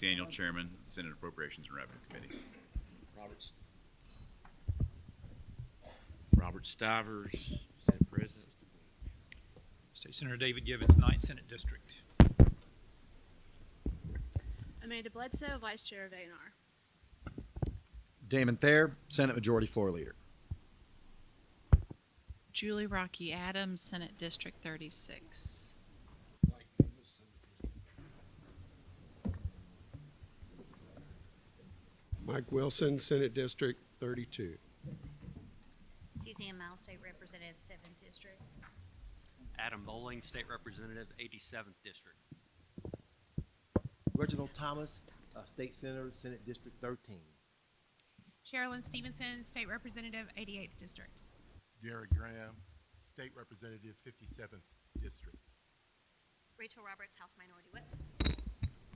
McDaniel, Chairman, Senate Appropriations and Revenue Committee. Robert Stivers, Senate President. State Senator David Givens, 9th Senate District. Amanda Bledsoe, Vice Chair of A&R. Damon Thayer, Senate Majority Floor Leader. Julie Rocky Adams, Senate District 36. Mike Wilson, Senate District 32. Suzanne Miles, State Representative, 7th District. Adam Bowling, State Representative, 87th District. Reginald Thomas, State Senator, Senate District 13. Sherilyn Stevenson, State Representative, 88th District. Gary Graham, State Representative, 57th District. Rachel Roberts, House Minority Whip.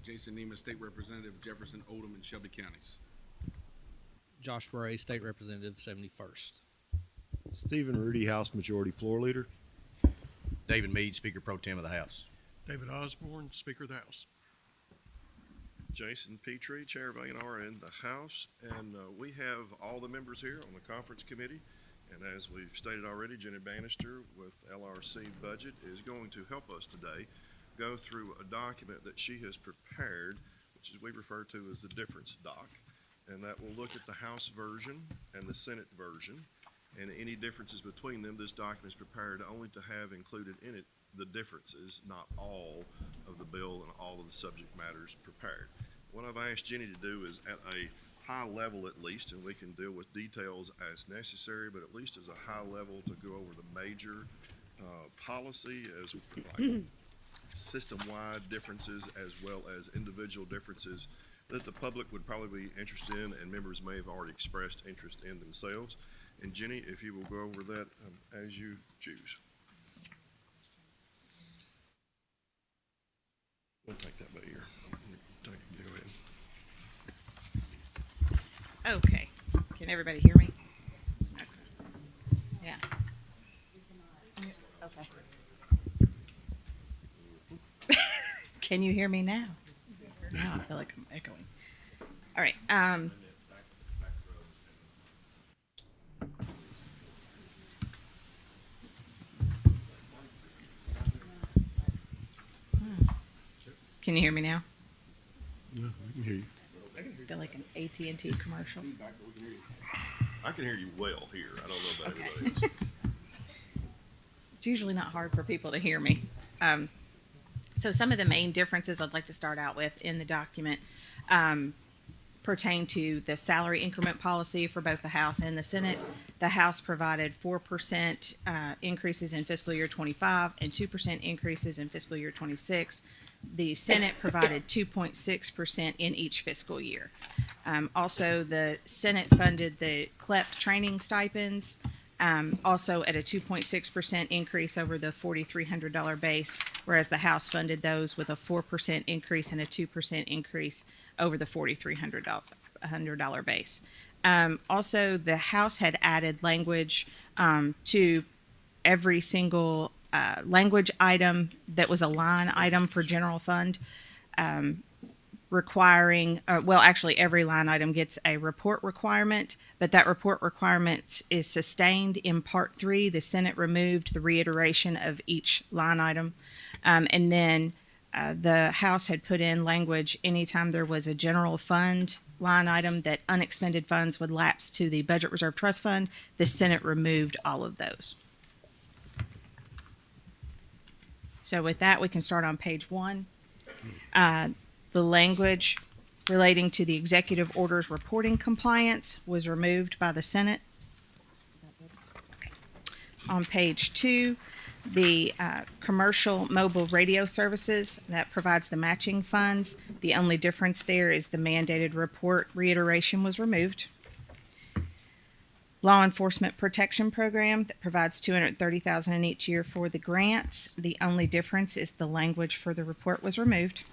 Jason Nemeth, State Representative, Jefferson, Oldham, and Shelby Counties. Josh Bray, State Representative, 71st. Stephen Rudy, House Majority Floor Leader. David Meade, Speaker Pro Tem of the House. David Osborne, Speaker of the House. Jason Petrie, Chair of A&R in the House, and we have all the members here on the conference committee. And as we've stated already, Jenny Bannister with LRC Budget is going to help us today go through a document that she has prepared, which is we refer to as the difference doc, and that will look at the House version and the Senate version, and any differences between them. This document is prepared only to have included in it the differences, not all of the bill and all of the subject matters prepared. What I've asked Jenny to do is at a high level at least, and we can deal with details as necessary, but at least as a high level to go over the major policy as like system-wide differences as well as individual differences that the public would probably be interested in and members may have already expressed interest in themselves. And Jenny, if you will go over that as you choose. We'll take that by ear. Go ahead. Okay. Can everybody hear me? Okay. Yeah. Okay. Can you hear me now? Now I feel like I'm echoing. All right. Can you hear me now? Yeah, I can hear you. I feel like an AT&T commercial. I can hear you well here. I don't know about Okay. everybody else. It's usually not hard for people to hear me. So some of the main differences I'd like to start out with in the document pertain to the salary increment policy for both the House and the Senate. The House provided 4% increases in fiscal year 25 and 2% increases in fiscal year 26. The Senate provided 2.6% in each fiscal year. Also, the Senate funded the CLEP training stipends, also at a 2.6% increase over the $4,300 base, whereas the House funded those with a 4% increase and a 2% increase over the $4,300 base. Also, the House had added language to every single language item that was a line item for general fund, requiring, well, actually every line item gets a report requirement, but that report requirement is sustained in Part 3. The Senate removed the reiteration of each line item. And then the House had put in language anytime there was a general fund line item that unexpended funds would lapse to the Budget Reserve Trust Fund. The Senate removed all of those. So with that, we can start on page 1. The language relating to the executive orders reporting compliance was removed by the Senate. Okay. On page 2, the commercial mobile radio services, that provides the matching funds. The only difference there is the mandated report reiteration was removed. Law Enforcement Protection Program that provides $230,000 in each year for the grants. The only difference is the language for the report was removed.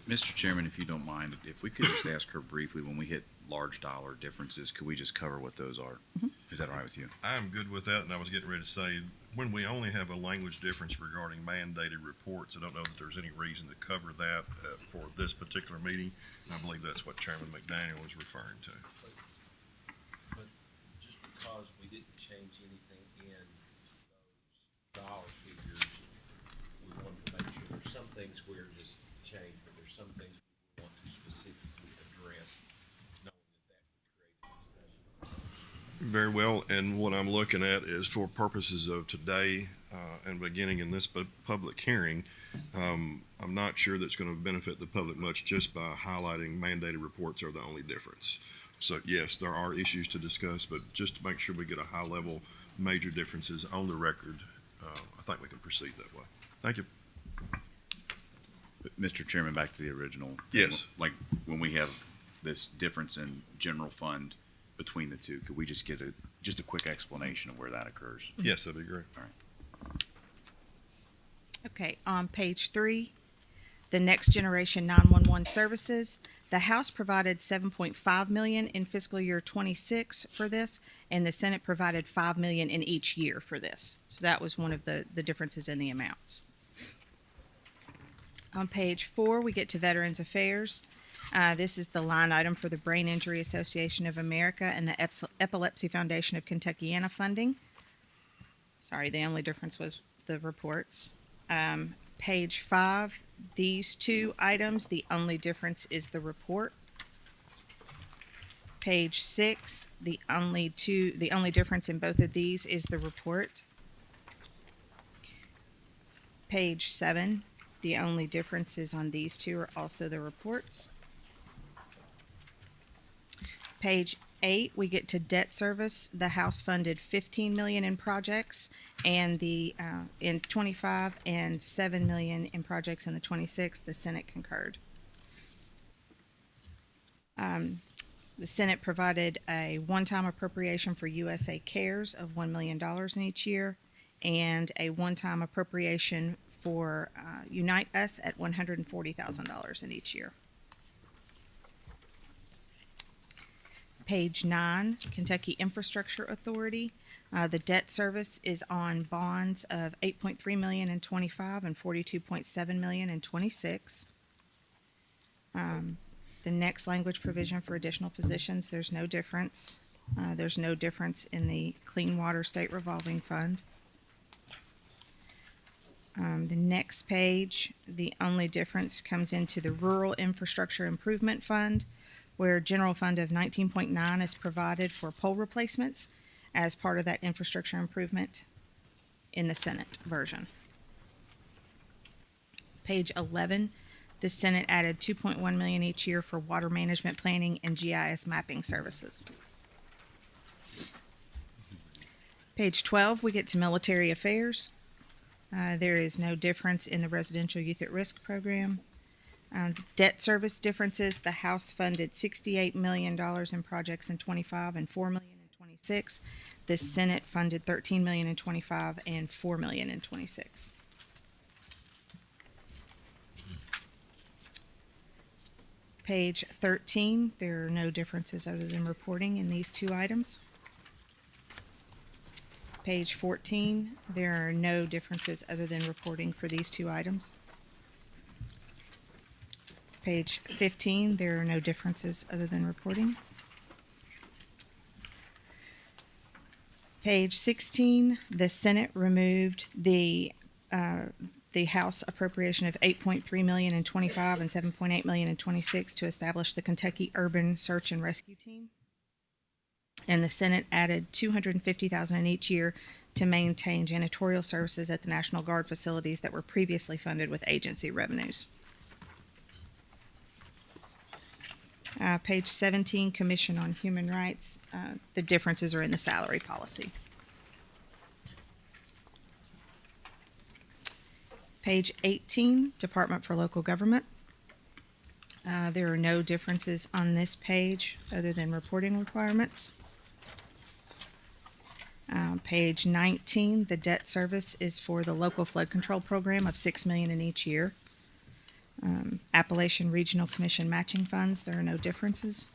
Mr. Chairman, if you don't mind, if we could just ask her briefly, when we hit large dollar differences, could we just cover what those are? Is that all right with you? I'm good with that, and I was getting ready to say, when we only have a language difference regarding mandated reports, I don't know that there's any reason to cover that for this particular meeting. And I believe that's what Chairman McDaniel was referring to. But just because we didn't change anything in those dollar figures, we wanted to make sure there's some things we're just changed, but there's some things we want to specifically address, knowing that would create discussion. Very well, and what I'm looking at is for purposes of today and beginning in this public hearing, I'm not sure that's going to benefit the public much just by highlighting mandated reports are the only difference. So yes, there are issues to discuss, but just to make sure we get a high level major differences on the record, I think we can proceed that way. Thank you. But Mr. Chairman, back to the original. Yes. Like, when we have this difference in general fund between the two, could we just get a quick explanation of where that occurs? Yes, that'd be great. All right. Okay, on page 3, the Next Generation 911 Services. The House provided $7.5 million in fiscal year 26 for this, and the Senate provided $5 million in each year for this. So that was one of the differences in the amounts. On page 4, we get to Veterans Affairs. This is the line item for the Brain Injury Association of America and the Epilepsy Foundation of Kentuckiana funding. Sorry, the only difference was the reports. Page 5, these two items, the only difference is the report. Page 6, the only difference in both of these is the report. Page 7, the only differences on these two are also the reports. Page 8, we get to debt service. The House funded $15 million in projects, and the in 25 and $7 million in projects in the 26. The Senate concurred. The Senate provided a one-time appropriation for USA Cares of $1 million in each year, and a one-time appropriation for Unite Us at $140,000 in each year. Page 9, Kentucky Infrastructure Authority. The debt service is on bonds of $8.3 million in 25 and $42.7 million in 26. The next language provision for additional positions, there's no difference. There's no difference in the Clean Water State Revolving Fund. The next page, the only difference comes into the Rural Infrastructure Improvement Fund, where a general fund of 19.9 is provided for pole replacements as part of that infrastructure improvement in the Senate version. Page 11, the Senate added $2.1 million each year for water management planning and GIS mapping services. Page 12, we get to military affairs. There is no difference in the Residential Youth at Risk program. The debt service differences, the House funded $68 million in projects in 25 and $4 million in 26. The Senate funded $13 million in 25 and $4 million in 26. Page 13, there are no differences other than reporting in these two items. Page 14, there are no differences other than reporting for these two items. Page 15, there are no differences other than reporting. Page 16, the Senate removed the House appropriation of $8.3 million in 25 and $7.8 million in 26 to establish the Kentucky Urban Search and Rescue Team. And the Senate added $250,000 in each year to maintain janitorial services at the National Guard facilities that were previously funded with agency revenues. Page 17, Commission on Human Rights. The differences are in the salary policy. Page 18, Department for Local Government. There are no differences on this page other than reporting requirements. Page 19, the debt service is for the local flood control program of $6 million in each year. Appalachian Regional Commission matching funds, there are no differences.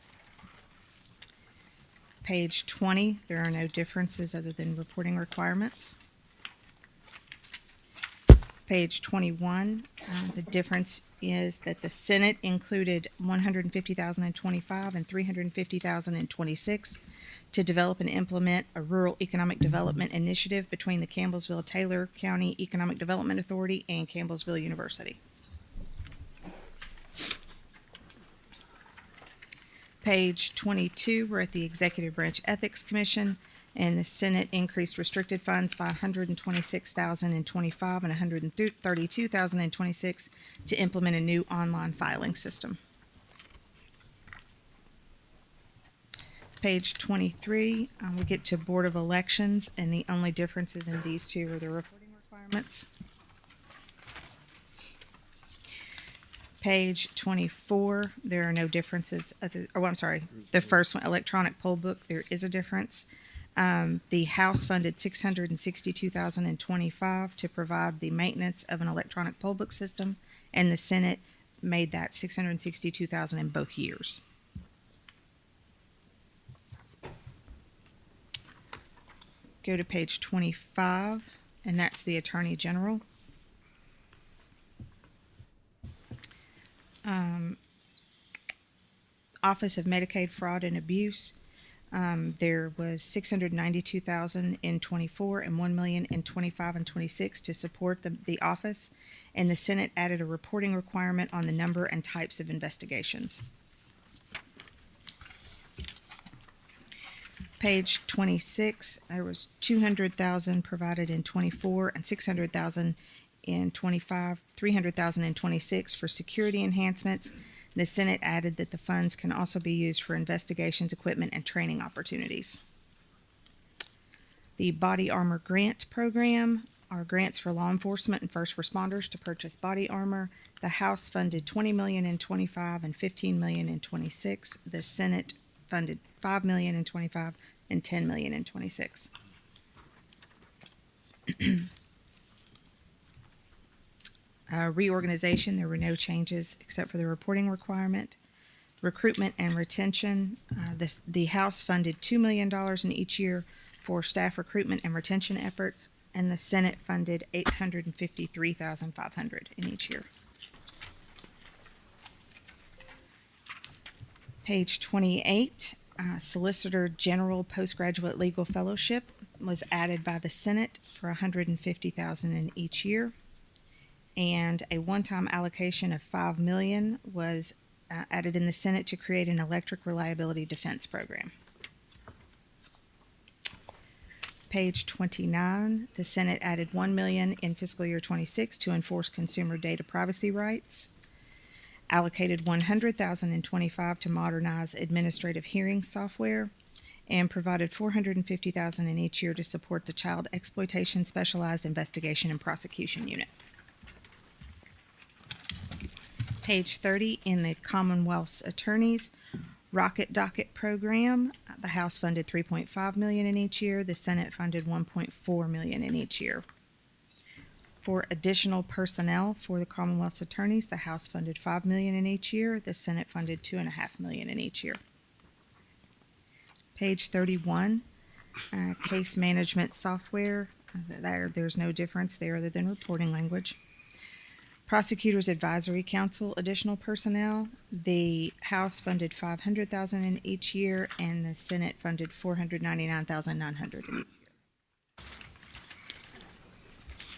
Page 20, there are no differences other than reporting requirements. Page 21, the difference is that the Senate included $150,000 in 25 and $350,000 in 26 to develop and implement a rural economic development initiative between the Campbellsville-Taylor County Economic Development Authority and Campbellsville University. Page 22, we're at the Executive Branch Ethics Commission, and the Senate increased restricted funds by $126,000 in 25 and $132,000 in 26 to implement a new online filing system. Page 23, we get to Board of Elections, and the only differences in these two are the reporting requirements. Page 24, there are no differences. The first one, electronic poll book, there is a difference. The House funded $662,025 to provide the maintenance of an electronic poll book system, and the Senate made that $662,000 in both years. Go to page 25, and that's the Attorney General. Office of Medicaid Fraud and Abuse. There was $692,000 in 24 and $1 million in 25 and 26 to support the office, and the Senate added a reporting requirement on the number and types of investigations. Page 26, there was $200,000 provided in 24 and $600,000 in 25, $300,000 in 26 for security enhancements. The Senate added that the funds can also be used for investigations, equipment, and training opportunities. The Body Armor Grant Program are grants for law enforcement and first responders to purchase body armor. The House funded $20 million in 25 and $15 million in 26. The Senate funded $5 million in 25 and $10 million in 26. Reorganization, there were no changes except for the reporting requirement. Recruitment and retention, the House funded $2 million in each year for staff recruitment and retention efforts, and the Senate funded $853,500 in each year. Page 28, Solicitor General Postgraduate Legal Fellowship was added by the Senate for $150,000 in each year. And a one-time allocation of $5 million was added in the Senate to create an electric reliability defense program. Page 29, the Senate added $1 million in fiscal year 26 to enforce consumer data privacy rights. Allocated $100,000 in 25 to modernize administrative hearing software, and provided $450,000 in each year to support the Child Exploitation Specialized Investigation and Prosecution Unit. Page 30, in the Commonwealth's Attorneys Rocket Docket Program, the House funded $3.5 million in each year. The Senate funded $1.4 million in each year. For additional personnel for the Commonwealth's Attorneys, the House funded $5 million in each year. The Senate funded $2.5 million in each year. Page 31, case management software. There's no difference there other than reporting language. Prosecutors Advisory Council additional personnel. The House funded $500,000 in each year, and the Senate funded $499,900 in each year.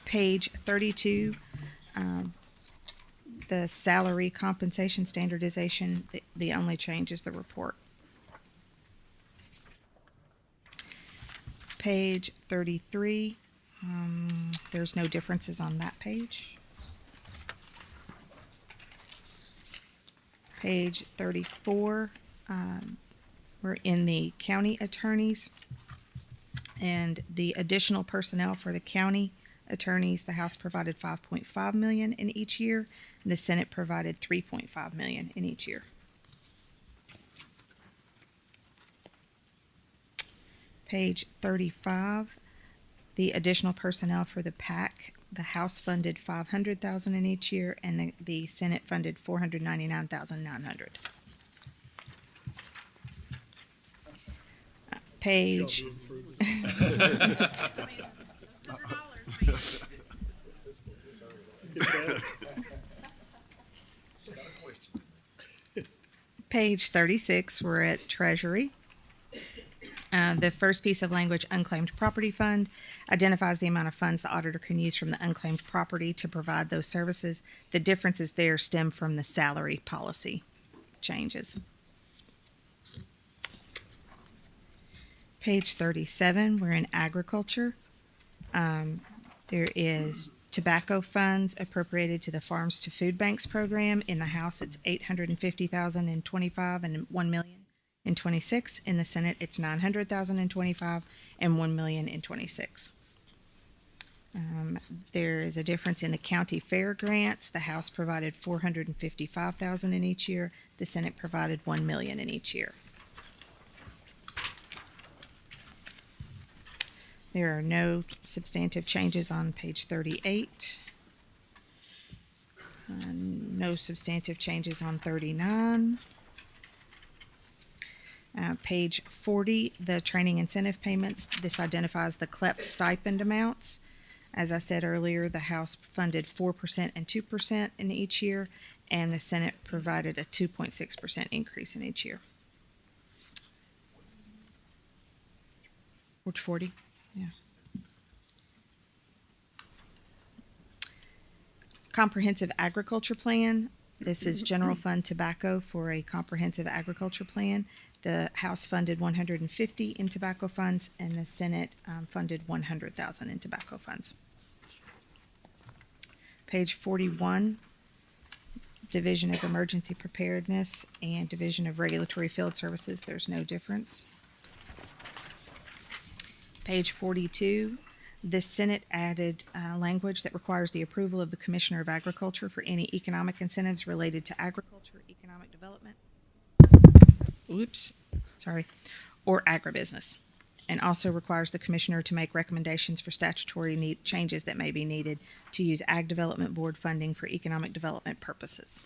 Page 32, the salary compensation standardization. The only change is the report. Page 33, there's no differences on that page. Page 34, we're in the county attorneys, and the additional personnel for the county attorneys, the House provided $5.5 million in each year, and the Senate provided $3.5 million in each year. Page 35, The additional personnel for the PAC, the House funded $500,000 in each year, and the Senate funded $499,900. Page. Page 36, we're at Treasury. The first piece of language, unclaimed property fund, identifies the amount of funds the auditor can use from the unclaimed property to provide those services. The differences there stem from the salary policy changes. Page 37, we're in agriculture. There is tobacco funds appropriated to the Farms to Food Banks program. In the House, it's $850,000 in 25 and $1 million in 26. In the Senate, it's $900,000 in 25 and $1 million in 26. There is a difference in the county fair grants. The House provided $455,000 in each year. The Senate provided $1 million in each year. There are no substantive changes on page 38. No substantive changes on 39. Page 40, the training incentive payments. This identifies the CLEP stipend amounts. As I said earlier, the House funded 4% and 2% in each year, and the Senate provided a 2.6% increase in each year. Page 40. Yeah. Comprehensive agriculture plan. This is general fund tobacco for a comprehensive agriculture plan. The House funded $150,000 in tobacco funds, and the Senate funded $100,000 in tobacco funds. Page 41, Division of Emergency Preparedness and Division of Regulatory Field Services. There's no difference. Page 42, the Senate added language that requires the approval of the Commissioner of Agriculture for any economic incentives related to agriculture, economic development, or agribusiness, and also requires the Commissioner to make recommendations for statutory changes that may be needed to use Ag Development Board funding for economic development purposes.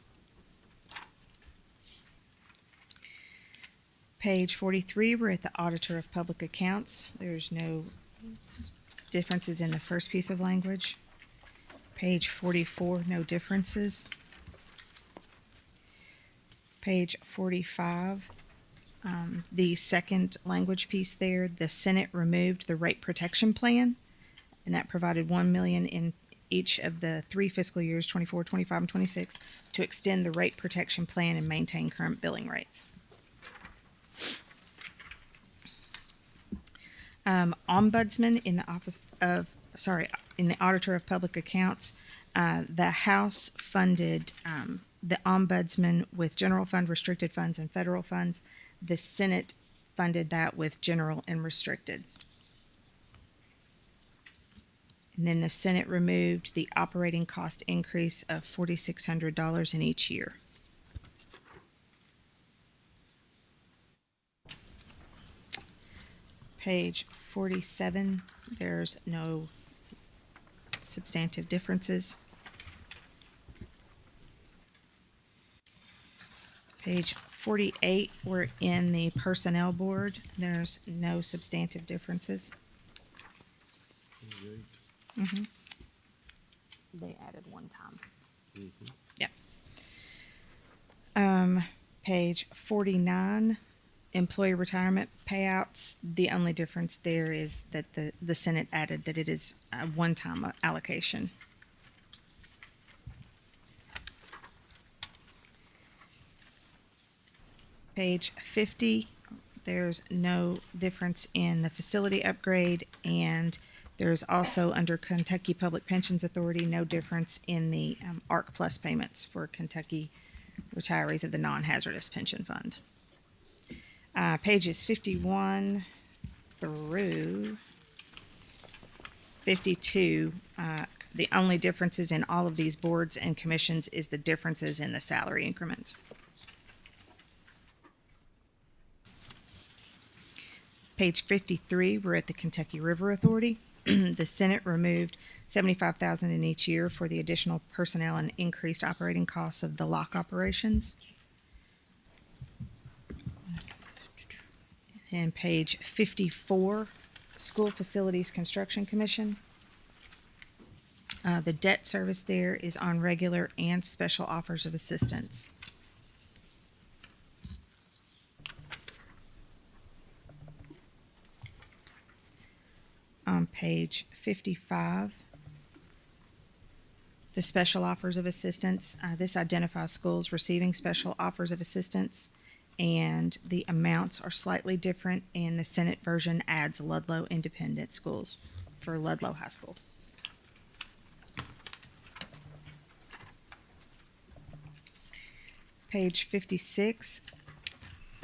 Page 43, we're at the Auditor of Public Accounts. There's no differences in the first piece of language. Page 44, no differences. Page 45, the second language piece there, the Senate removed the rate protection plan, and that provided $1 million in each of the 3 fiscal years, 24, 25, and 26, to extend the rate protection plan and maintain current billing rates. Ombudsman in the Auditor of Public Accounts, the House funded the Ombudsman with general fund, restricted funds, and federal funds. The Senate funded that with general and restricted. And then the Senate removed the operating cost increase of $4,600 in each year. Page 47, there's no substantive differences. Page 48, we're in the Personnel Board. There's no substantive differences. Mm-hmm. They added one time. Mm-hmm. Yeah. Page 49, employee retirement payouts. The only difference there is that the Senate added that it is a one-time allocation. Page 50, there's no difference in the facility upgrade, and there's also under Kentucky Public Pensions Authority no difference in the ARC Plus payments for Kentucky retirees of the non-hazardous pension fund. Pages 51 through 52, the only differences in all of these boards and commissions is the differences in the salary increments. Page 53, we're at the Kentucky River Authority. The Senate removed $75,000 in each year for the additional personnel and increased operating costs of the lock operations. And page 54, School Facilities Construction Commission. The debt service there is on regular and special offers of assistance. On page 55, the special offers of assistance. This identifies schools receiving special offers of assistance, and the amounts are slightly different, and the Senate version adds Ludlow Independent Schools for Ludlow High School. Page 56,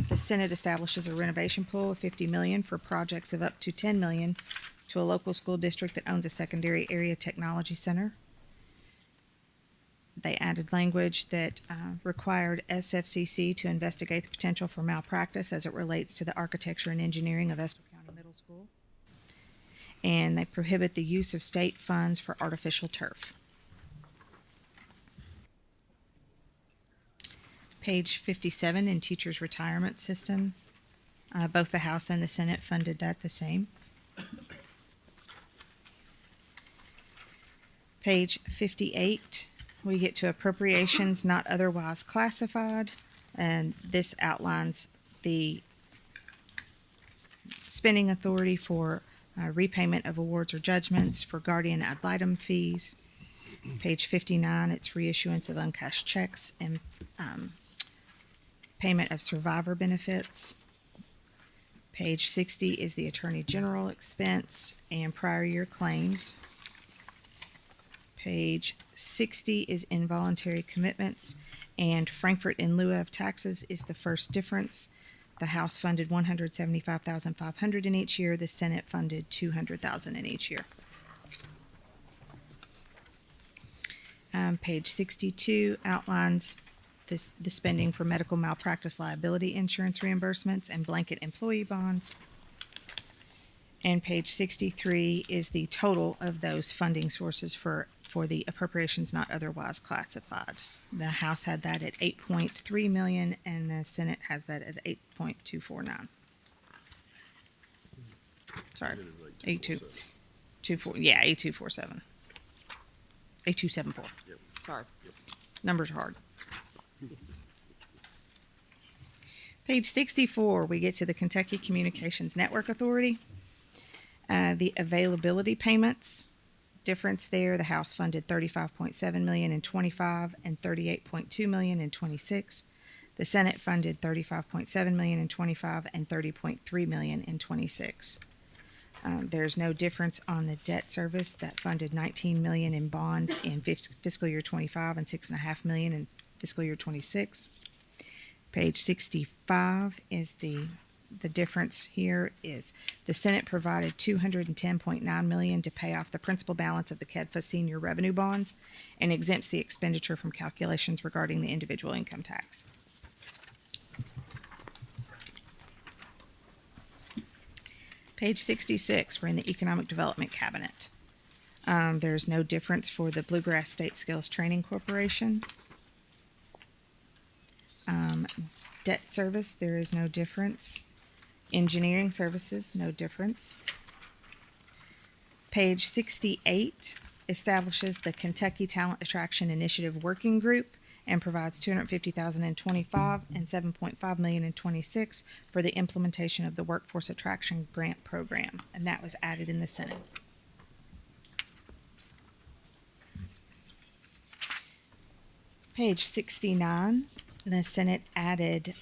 the Senate establishes a renovation pool of $50 million for projects of up to $10 million to a local school district that owns a secondary area technology center. They added language that required SFCC to investigate the potential for malpractice as it relates to the architecture and engineering of Estill County Middle School. And they prohibit the use of state funds for artificial turf. Page 57 in Teachers' Retirement System. Both the House and the Senate funded that the same. Page 58, we get to appropriations not otherwise classified, and this outlines the spending authority for repayment of awards or judgments, for guardian ad litem fees. Page 59, it's reissuance of uncashed checks and payment of survivor benefits. Page 60 is the Attorney General expense and prior year claims. Page 60 is involuntary commitments, and Frankfurt in lieu of taxes is the first difference. The House funded $175,500 in each year. The Senate funded $200,000 in each year. Page 62 outlines the spending for medical malpractice liability insurance reimbursements and blanket employee bonds. And page 63 is the total of those funding sources for the appropriations not otherwise classified. The House had that at $8.3 million, and the Senate has that at $8.249. Sorry, 8224. Yeah, 8247. 8274. Sorry, numbers are hard. Page 64, we get to the Kentucky Communications Network Authority. The availability payments, difference there, the House funded $35.7 million in 25 and $38.2 million in 26. The Senate funded $35.7 million in 25 and $30.3 million in 26. There's no difference on the debt service that funded $19 million in bonds in fiscal year 25 and $6.5 million in fiscal year 26. Page 65 is the difference here is the Senate provided $210.9 million to pay off the principal balance of the KEDFA senior revenue bonds and exempts the expenditure from calculations regarding the individual income tax. Page 66, we're in the Economic Development Cabinet. There's no difference for the Bluegrass State Skills Training Corporation. Debt service, there is no difference. Engineering services, no difference. Page 68 establishes the Kentucky Talent Attraction Initiative Working Group and provides $250,000 in 25 and $7.5 million in 26 for the implementation of the Workforce Attraction Grant Program, and that was added in the Senate. Page 69, the Senate added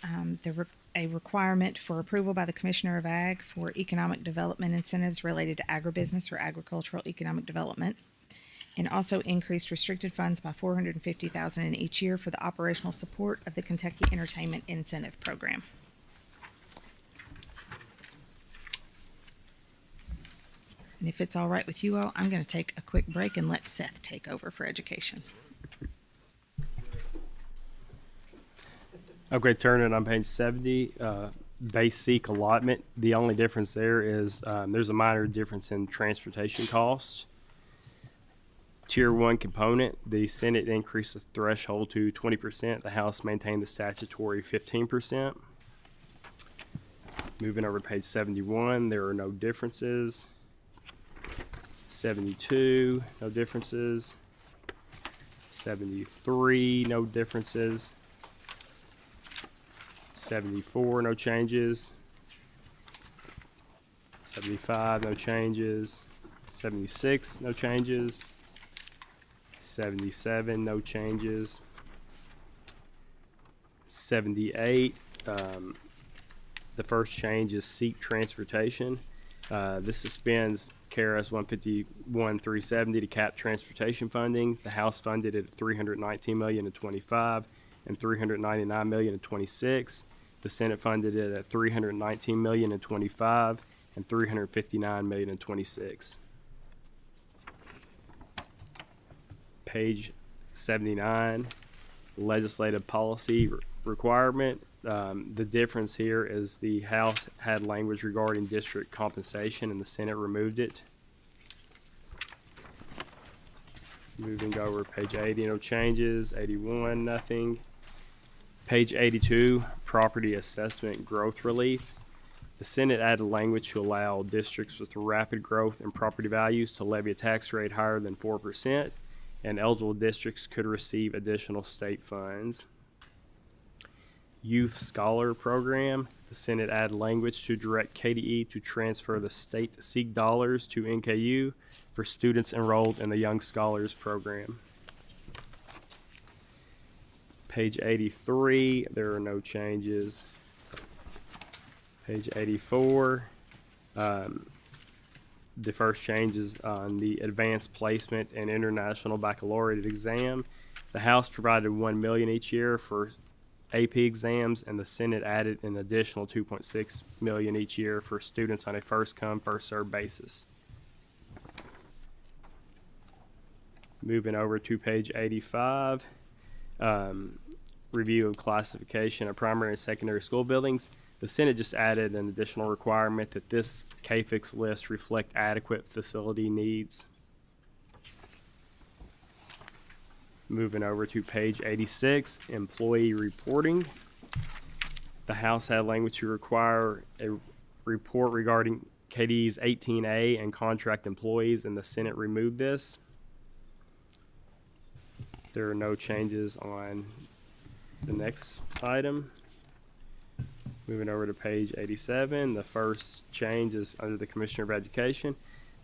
a requirement for approval by the Commissioner of Ag for economic development incentives related to agribusiness or agricultural economic development, and also increased restricted funds by $450,000 in each year for the operational support of the Kentucky Entertainment Incentive Program. And if it's all right with you all, I'm going to take a quick break and let Seth take over for education. I'm Greg Turner, and on page 70, basic allotment. The only difference there is there's a minor difference in transportation costs. Tier 1 component, the Senate increased the threshold to 20%. The House maintained the statutory 15%. Moving over to page 71, there are no differences. 72, no differences. 73, no differences. 74, no changes. 75, no changes. 76, no changes. 77, no changes. 78, the first change is seat transportation. This suspends KRS 151-370 to cap transportation funding. The House funded it at $319 million in 25 and $399 million in 26. The Senate funded it at $319 million in 25 and $359 million in 26. Page 79, legislative policy requirement. The difference here is the House had language regarding district compensation and the Senate removed it. Moving over to page 80, no changes. 81, nothing. Page 82, property assessment growth relief. The Senate added language to allow districts with rapid growth in property values to levy a tax rate higher than 4%, and eligible districts could receive additional state funds. Youth Scholar Program. The Senate added language to direct KDE to transfer the state SEEK dollars to NKU for students enrolled in the Young Scholars Program. Page 83, there are no changes. Page 84, the first change is on the advanced placement and international baccalaureate exam. The House provided $1 million each year for AP exams, and the Senate added an additional $2.6 million each year for students on a first-come, first-served basis. Moving over to page 85, review of classification of primary and secondary school buildings. The Senate just added an additional requirement that this KFIX list reflect adequate facility needs. Moving over to page 86, employee reporting. The House had language to require a report regarding KD's 18A and contract employees, and the Senate removed this. There are no changes on the next item. Moving over to page 87, the first change is under the Commissioner of Education.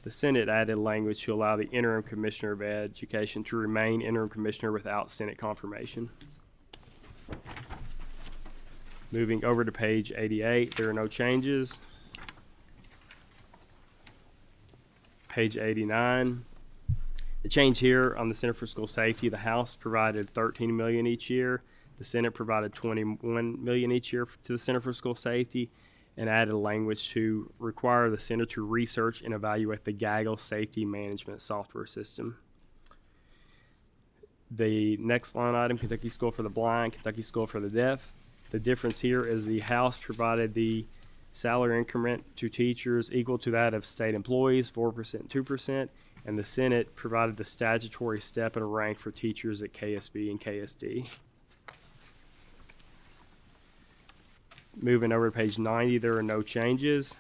The Senate added language to allow the interim Commissioner of Education to remain interim Commissioner without Senate confirmation. Moving over to page 88, there are no changes. Page 89, the change here on the Center for School Safety, the House provided $13 million each year. The Senate provided $21 million each year to the Center for School Safety, and added language to require the Center to research and evaluate the Gaggle Safety Management Software System. The next line item, Kentucky School for the Blind, Kentucky School for the Deaf. The difference here is the House provided the salary increment to teachers equal to that of state employees, 4%, 2%, and the Senate provided the statutory step and rank for teachers at KSB and KSD. Moving over to page 90, there are no changes.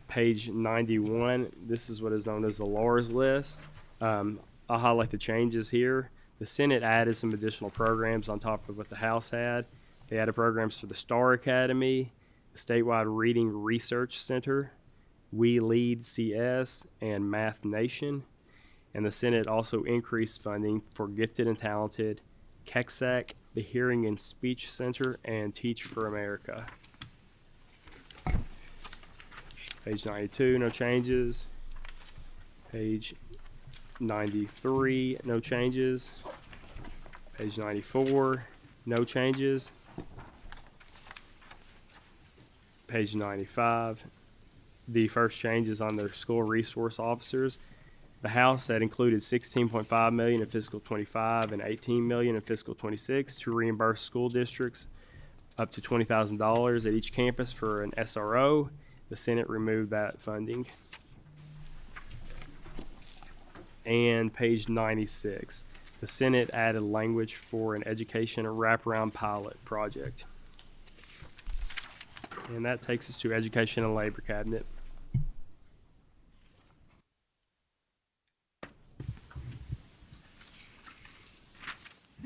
Page 91, this is what is known as the LARS list. I'll highlight the changes here. The Senate added some additional programs on top of what the House had. They added programs for the Star Academy, the Statewide Reading Research Center, We Lead CS, and Math Nation. And the Senate also increased funding for Gifted and Talented, KEXAC, the Hearing and Speech Center, and Teach for America. Page 92, no changes. Page 93, no changes. Page 94, no changes. Page 95, the first change is on their school resource officers. The House had included $16.5 million in fiscal 25 and $18 million in fiscal 26 to reimburse school districts up to $20,000 at each campus for an SRO. The Senate removed that funding. And page 96, the Senate added language for an education wraparound pilot project. And that takes us to Education and Labor Cabinet.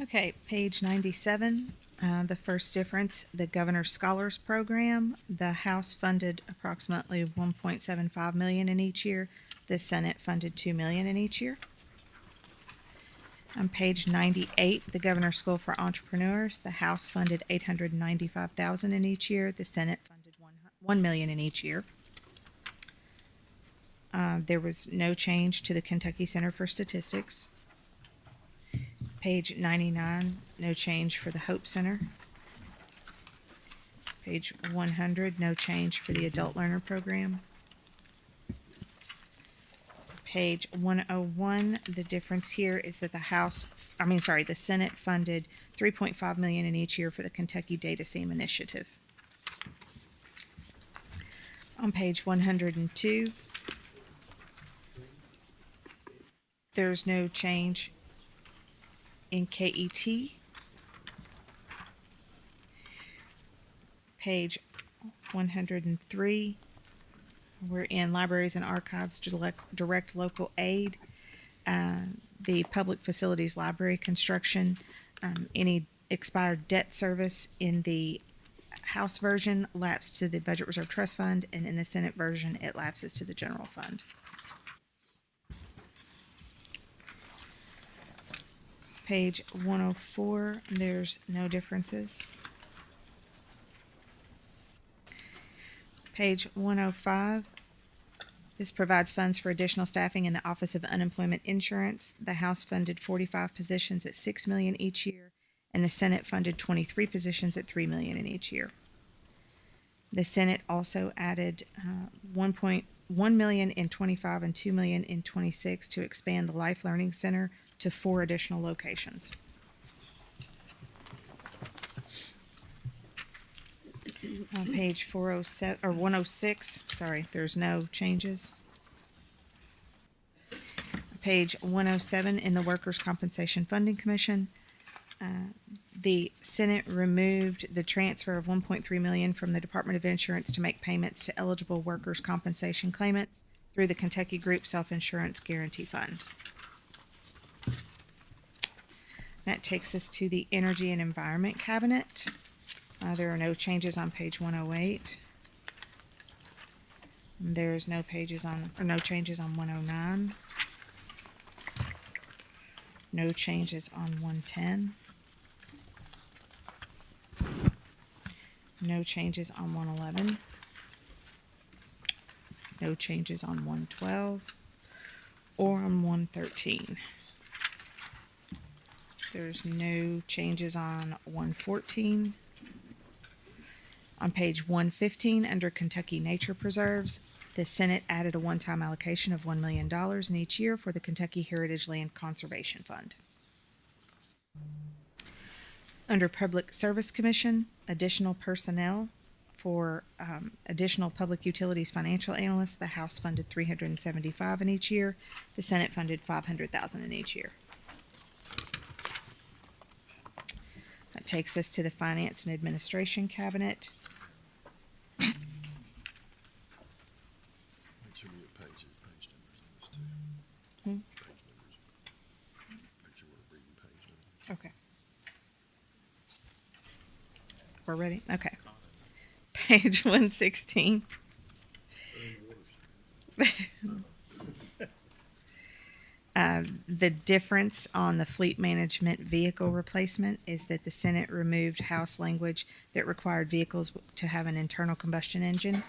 Okay, page 97, the first difference, the Governor's Scholars Program. The House funded approximately 1.75 million in each year. The Senate funded 2 million in each year. On page 98, the Governor's School for Entrepreneurs. The House funded 895,000 in each year. The Senate funded 1 million in each year. There was no change to the Kentucky Center for Statistics. Page 99, no change for the Hope Center. Page 100, no change for the Adult Learner Program. Page 101, the difference here is that the Senate funded 3.5 million in each year for the Kentucky Data Seam Initiative. On page 102, there's no change in KET. Page 103, we're in Libraries and Archives, direct local aid. The Public Facilities Library construction, any expired debt service in the House version lapsed to the Budget Reserve Trust Fund, and in the Senate version, it lapses to the General Fund. Page 104, there's no differences. Page 105, this provides funds for additional staffing in the Office of Unemployment Insurance. The House funded 45 positions at $6 million each year, and the Senate funded 23 positions at $3 million in each year. The Senate also added 1.1 million in 25 and 2 million in 26 to expand the Life Learning Center to 4 additional locations. On page 407 or 106, sorry, there's no changes. Page 107 in the Workers' Compensation Funding Commission. The Senate removed the transfer of 1.3 million from the Department of Insurance to make payments to eligible workers' compensation claimants through the Kentucky Group Self-Insurance Guarantee Fund. That takes us to the Energy and Environment Cabinet. There are no changes on page 108. There's no changes on 109. No changes on 110. No changes on 111. No changes on 112 or on 113. There's no changes on 114. On page 115, under Kentucky Nature Preserves, the Senate added a one-time allocation of $1 million in each year for the Kentucky Heritage Land Conservation Fund. Under Public Service Commission, additional personnel for additional public utilities financial analysts, the House funded $375,000 in each year. The Senate funded $500,000 in each year. That takes us to the Finance and Administration Cabinet. Make sure we get page numbers on this too. Page numbers. Make sure we're reading page numbers. Okay. We're ready? Okay. Page 116. The difference on the fleet management vehicle replacement is that the Senate removed House language that required vehicles to have an internal combustion engine.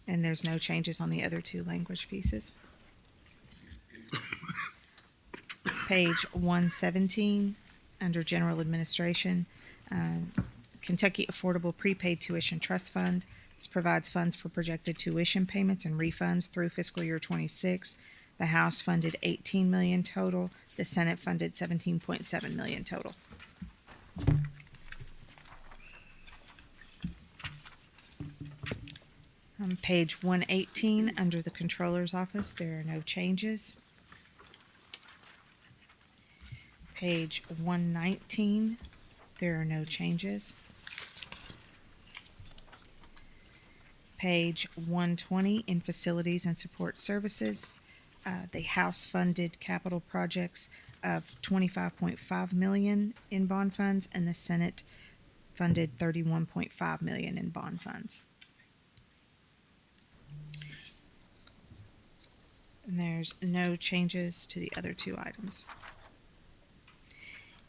And there's no changes on the other two language pieces. Page 117, under General Administration, Kentucky Affordable Prepaid Tuition Trust Fund. This provides funds for projected tuition payments and refunds through fiscal year 26. The House funded 18 million total. The Senate funded 17.7 million total. On page 118, under the Controller's Office, there are no changes. Page 119, there are no changes. Page 120, in Facilities and Support Services, the House funded capital projects of 25.5 million in bond funds, and the Senate funded 31.5 million in bond funds. And there's no changes to the other two items.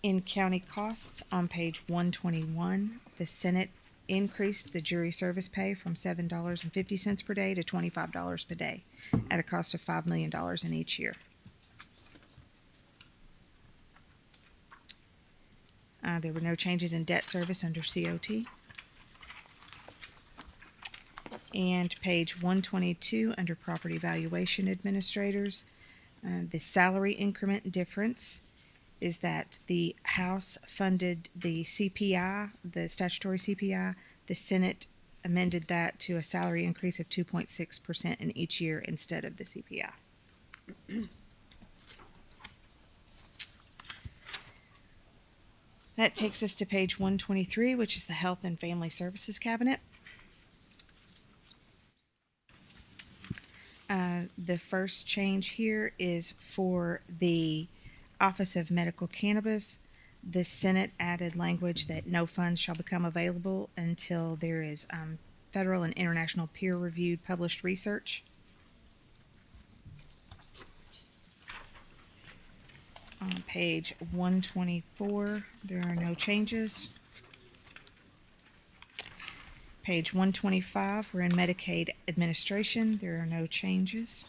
In county costs, on page 121, the Senate increased the jury service pay from $7.50 per day to $25 per day at a cost of $5 million in each year. There were no changes in debt service under COT. And page 122, under Property Valuation Administrators, the salary increment difference is that the House funded the CPI, the statutory CPI. The Senate amended that to a salary increase of 2.6% in each year instead of the CPI. That takes us to page 123, which is the Health and Family Services Cabinet. The first change here is for the Office of Medical Cannabis. The Senate added language that no funds shall become available until there is federal and international peer-reviewed published research. On page 124, there are no changes. Page 125, we're in Medicaid administration. There are no changes.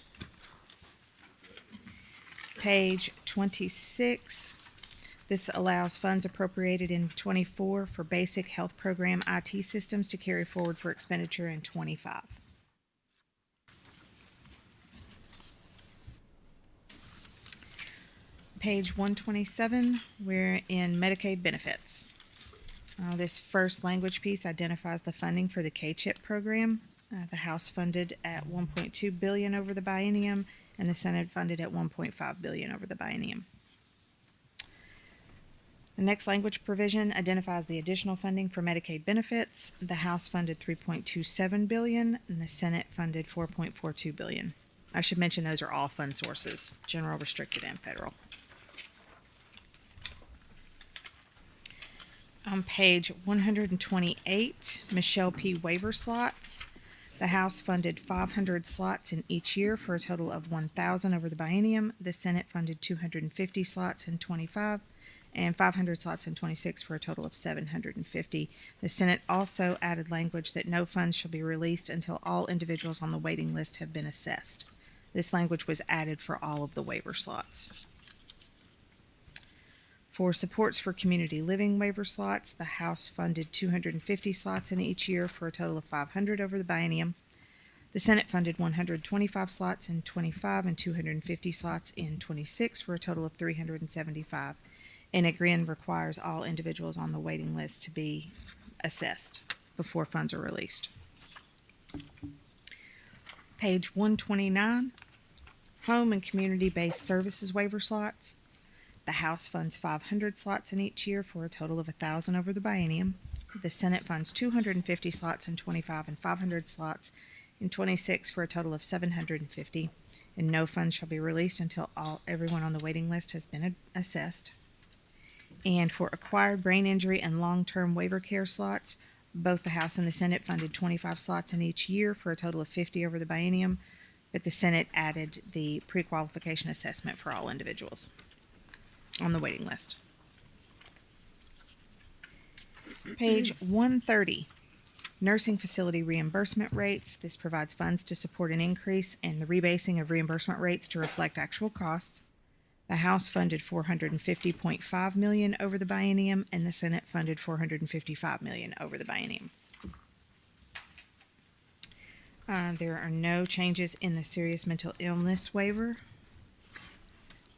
Page 26, this allows funds appropriated in 24 for basic health program IT systems to carry forward for expenditure in 25. Page 127, we're in Medicaid benefits. This first language piece identifies the funding for the K-CHIP program. The House funded at $1.2 billion over the biennium, and the Senate funded at $1.5 billion over the biennium. The next language provision identifies the additional funding for Medicaid benefits. The House funded $3.27 billion, and the Senate funded $4.42 billion. I should mention those are all fund sources, general, restricted, and federal. On page 128, Michelle P. waiver slots. The House funded 500 slots in each year for a total of 1,000 over the biennium. The Senate funded 250 slots in 25 and 500 slots in 26 for a total of 750. The Senate also added language that no funds shall be released until all individuals on the waiting list have been assessed. This language was added for all of the waiver slots. For supports for community living waiver slots, the House funded 250 slots in each year for a total of 500 over the biennium. The Senate funded 125 slots in 25 and 250 slots in 26 for a total of 375. And again requires all individuals on the waiting list to be assessed before funds are released. Page 129, home and community-based services waiver slots. The House funds 500 slots in each year for a total of 1,000 over the biennium. The Senate funds 250 slots in 25 and 500 slots in 26 for a total of 750. And no funds shall be released until everyone on the waiting list has been assessed. And for acquired brain injury and long-term waiver care slots, both the House and the Senate funded 25 slots in each year for a total of 50 over the biennium. But the Senate added the pre-qualification assessment for all individuals on the waiting list. Page 130, nursing facility reimbursement rates. This provides funds to support an increase in the rebasing of reimbursement rates to reflect actual costs. The House funded $450.5 million over the biennium, and the Senate funded $455 million over the biennium. There are no changes in the serious mental illness waiver.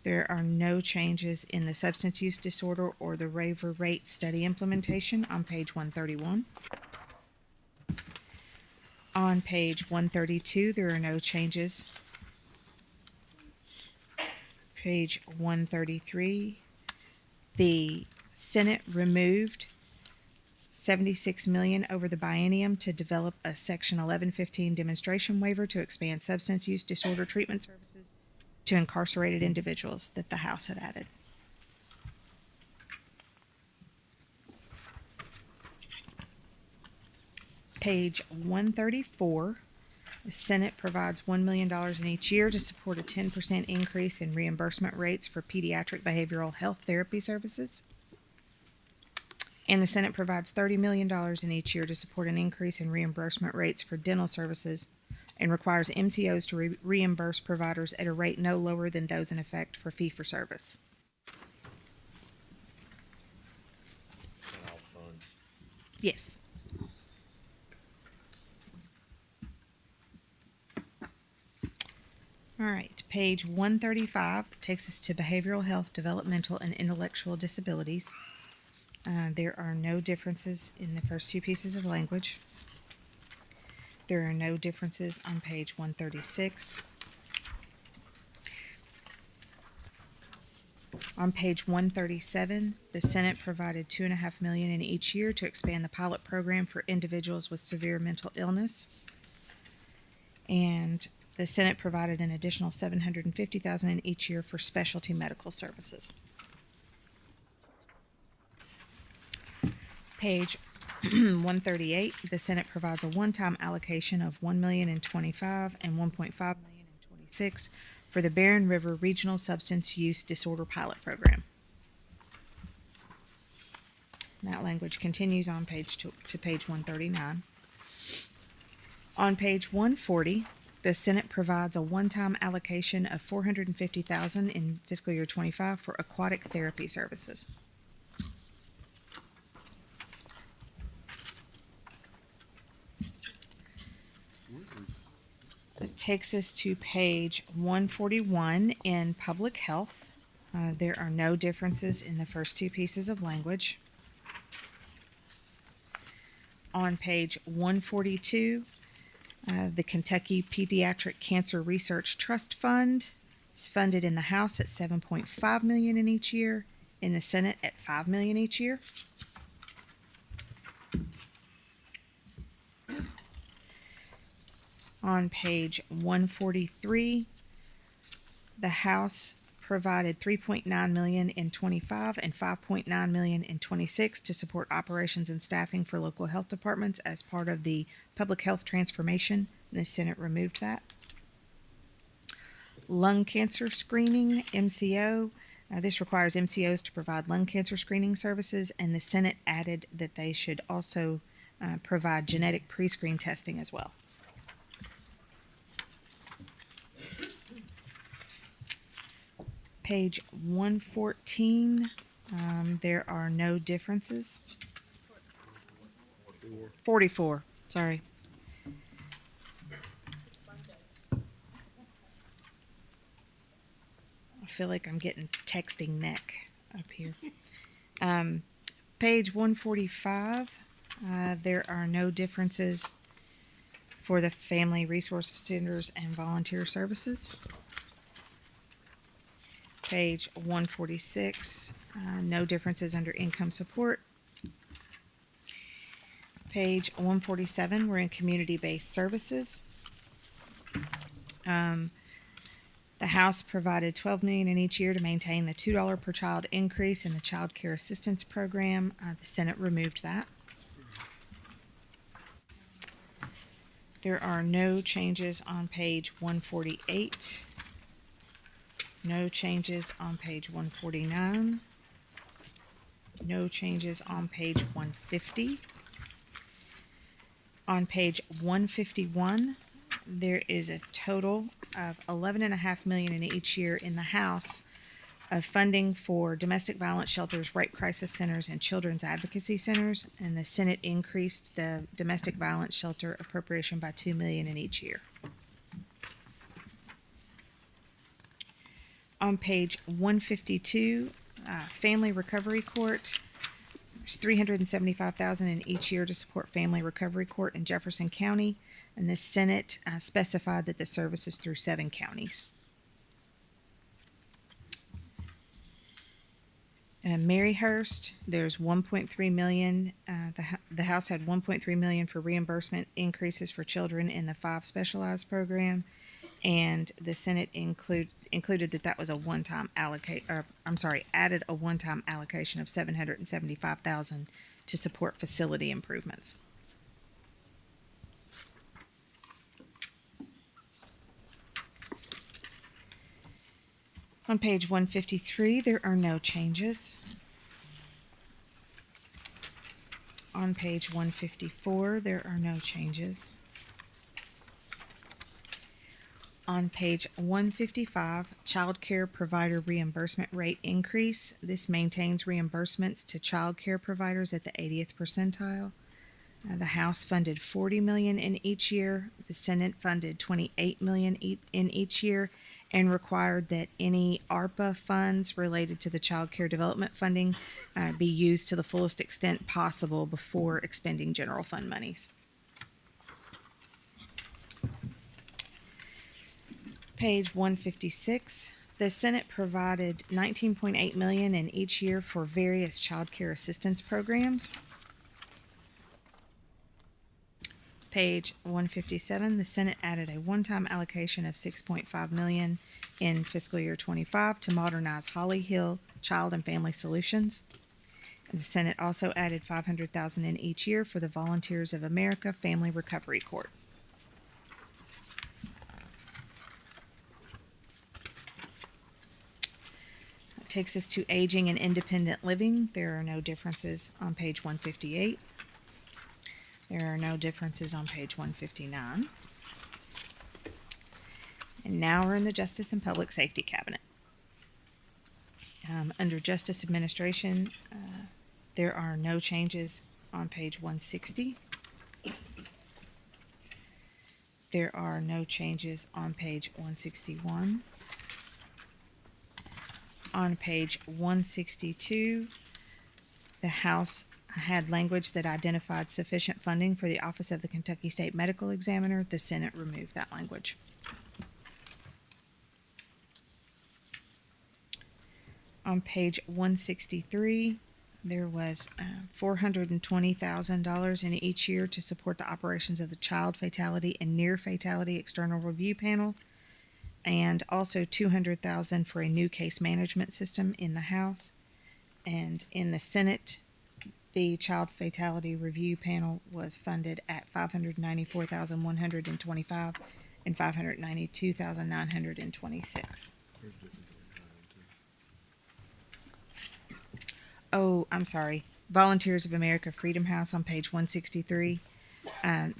There are no changes in the substance use disorder or the waiver rate study implementation on page 131. On page 132, there are no changes. Page 133, the Senate removed $76 million over the biennium to develop a Section 1115 demonstration waiver to expand substance use disorder treatment services to incarcerated individuals that the House had added. Page 134, the Senate provides $1 million in each year to support a 10% increase in reimbursement rates for pediatric behavioral health therapy services. And the Senate provides $30 million in each year to support an increase in reimbursement rates for dental services and requires MCOs to reimburse providers at a rate no lower than those in effect for fee-for-service. And all funds. Yes. All right, page 135 takes us to behavioral health, developmental, and intellectual disabilities. There are no differences in the first two pieces of language. There are no differences on page 136. On page 137, the Senate provided $2.5 million in each year to expand the pilot program for individuals with severe mental illness. And the Senate provided an additional $750,000 in each year for specialty medical services. Page 138, the Senate provides a one-time allocation of $1 million in 25 and $1.5 million in 26 for the Barren River Regional Substance Use Disorder Pilot Program. That language continues on page to page 139. On page 140, the Senate provides a one-time allocation of $450,000 in fiscal year 25 for aquatic therapy services. That takes us to page 141 in public health. There are no differences in the first two pieces of language. On page 142, the Kentucky Pediatric Cancer Research Trust Fund is funded in the House at $7.5 million in each year, in the Senate at $5 million each year. On page 143, the House provided $3.9 million in 25 and $5.9 million in 26 to support operations and staffing for local health departments as part of the public health transformation. The Senate removed that. Lung cancer screening, MCO. This requires MCOs to provide lung cancer screening services, and the Senate added that they should also provide genetic pre-screen testing as well. Page 114, there are no differences. 44, sorry. I feel like I'm getting texting neck up here. Page 145, there are no differences for the Family Resource Centers and Volunteer Services. Page 146, no differences under income support. Page 147, we're in community-based services. The House provided $12 million in each year to maintain the $2 per child increase in the Child Care Assistance Program. The Senate removed that. There are no changes on page 148. No changes on page 149. No changes on page 150. On page 151, there is a total of $11.5 million in each year in the House of funding for domestic violence shelters, rape crisis centers, and children's advocacy centers, and the Senate increased the domestic violence shelter appropriation by $2 million in each year. On page 152, Family Recovery Court. There's $375,000 in each year to support Family Recovery Court in Jefferson County, and the Senate specified that the service is through 7 counties. Maryhurst, there's 1.3 million. The House had 1.3 million for reimbursement increases for children in the 5 specialized program, and the Senate included that was a one-time added a one-time allocation of $775,000 to support facility improvements. On page 153, there are no changes. On page 154, there are no changes. On page 155, child care provider reimbursement rate increase. This maintains reimbursements to child care providers at the 80th percentile. The House funded $40 million in each year. The Senate funded $28 million in each year, and required that any ARPA funds related to the child care development funding be used to the fullest extent possible before expending general fund monies. Page 156, the Senate provided $19.8 million in each year for various child care assistance programs. Page 157, the Senate added a one-time allocation of $6.5 million in fiscal year 25 to modernize Holly Hill Child and Family Solutions. And the Senate also added $500,000 in each year for the Volunteers of America Family Recovery Court. That takes us to aging and independent living. There are no differences on page 158. There are no differences on page 159. And now we're in the Justice and Public Safety Cabinet. Under Justice Administration, there are no changes on page 160. There are no changes on page 161. On page 162, the House had language that identified sufficient funding for the Office of the Kentucky State Medical Examiner. The Senate removed that language. On page 163, there was $420,000 in each year to support the operations of the Child Fatality and Near Fatality External Review Panel, and also $200,000 for a new case management system in the House. And in the Senate, the Child Fatality Review Panel was funded at $594,125 and $592,926. Oh, I'm sorry. Volunteers of America Freedom House on page 163.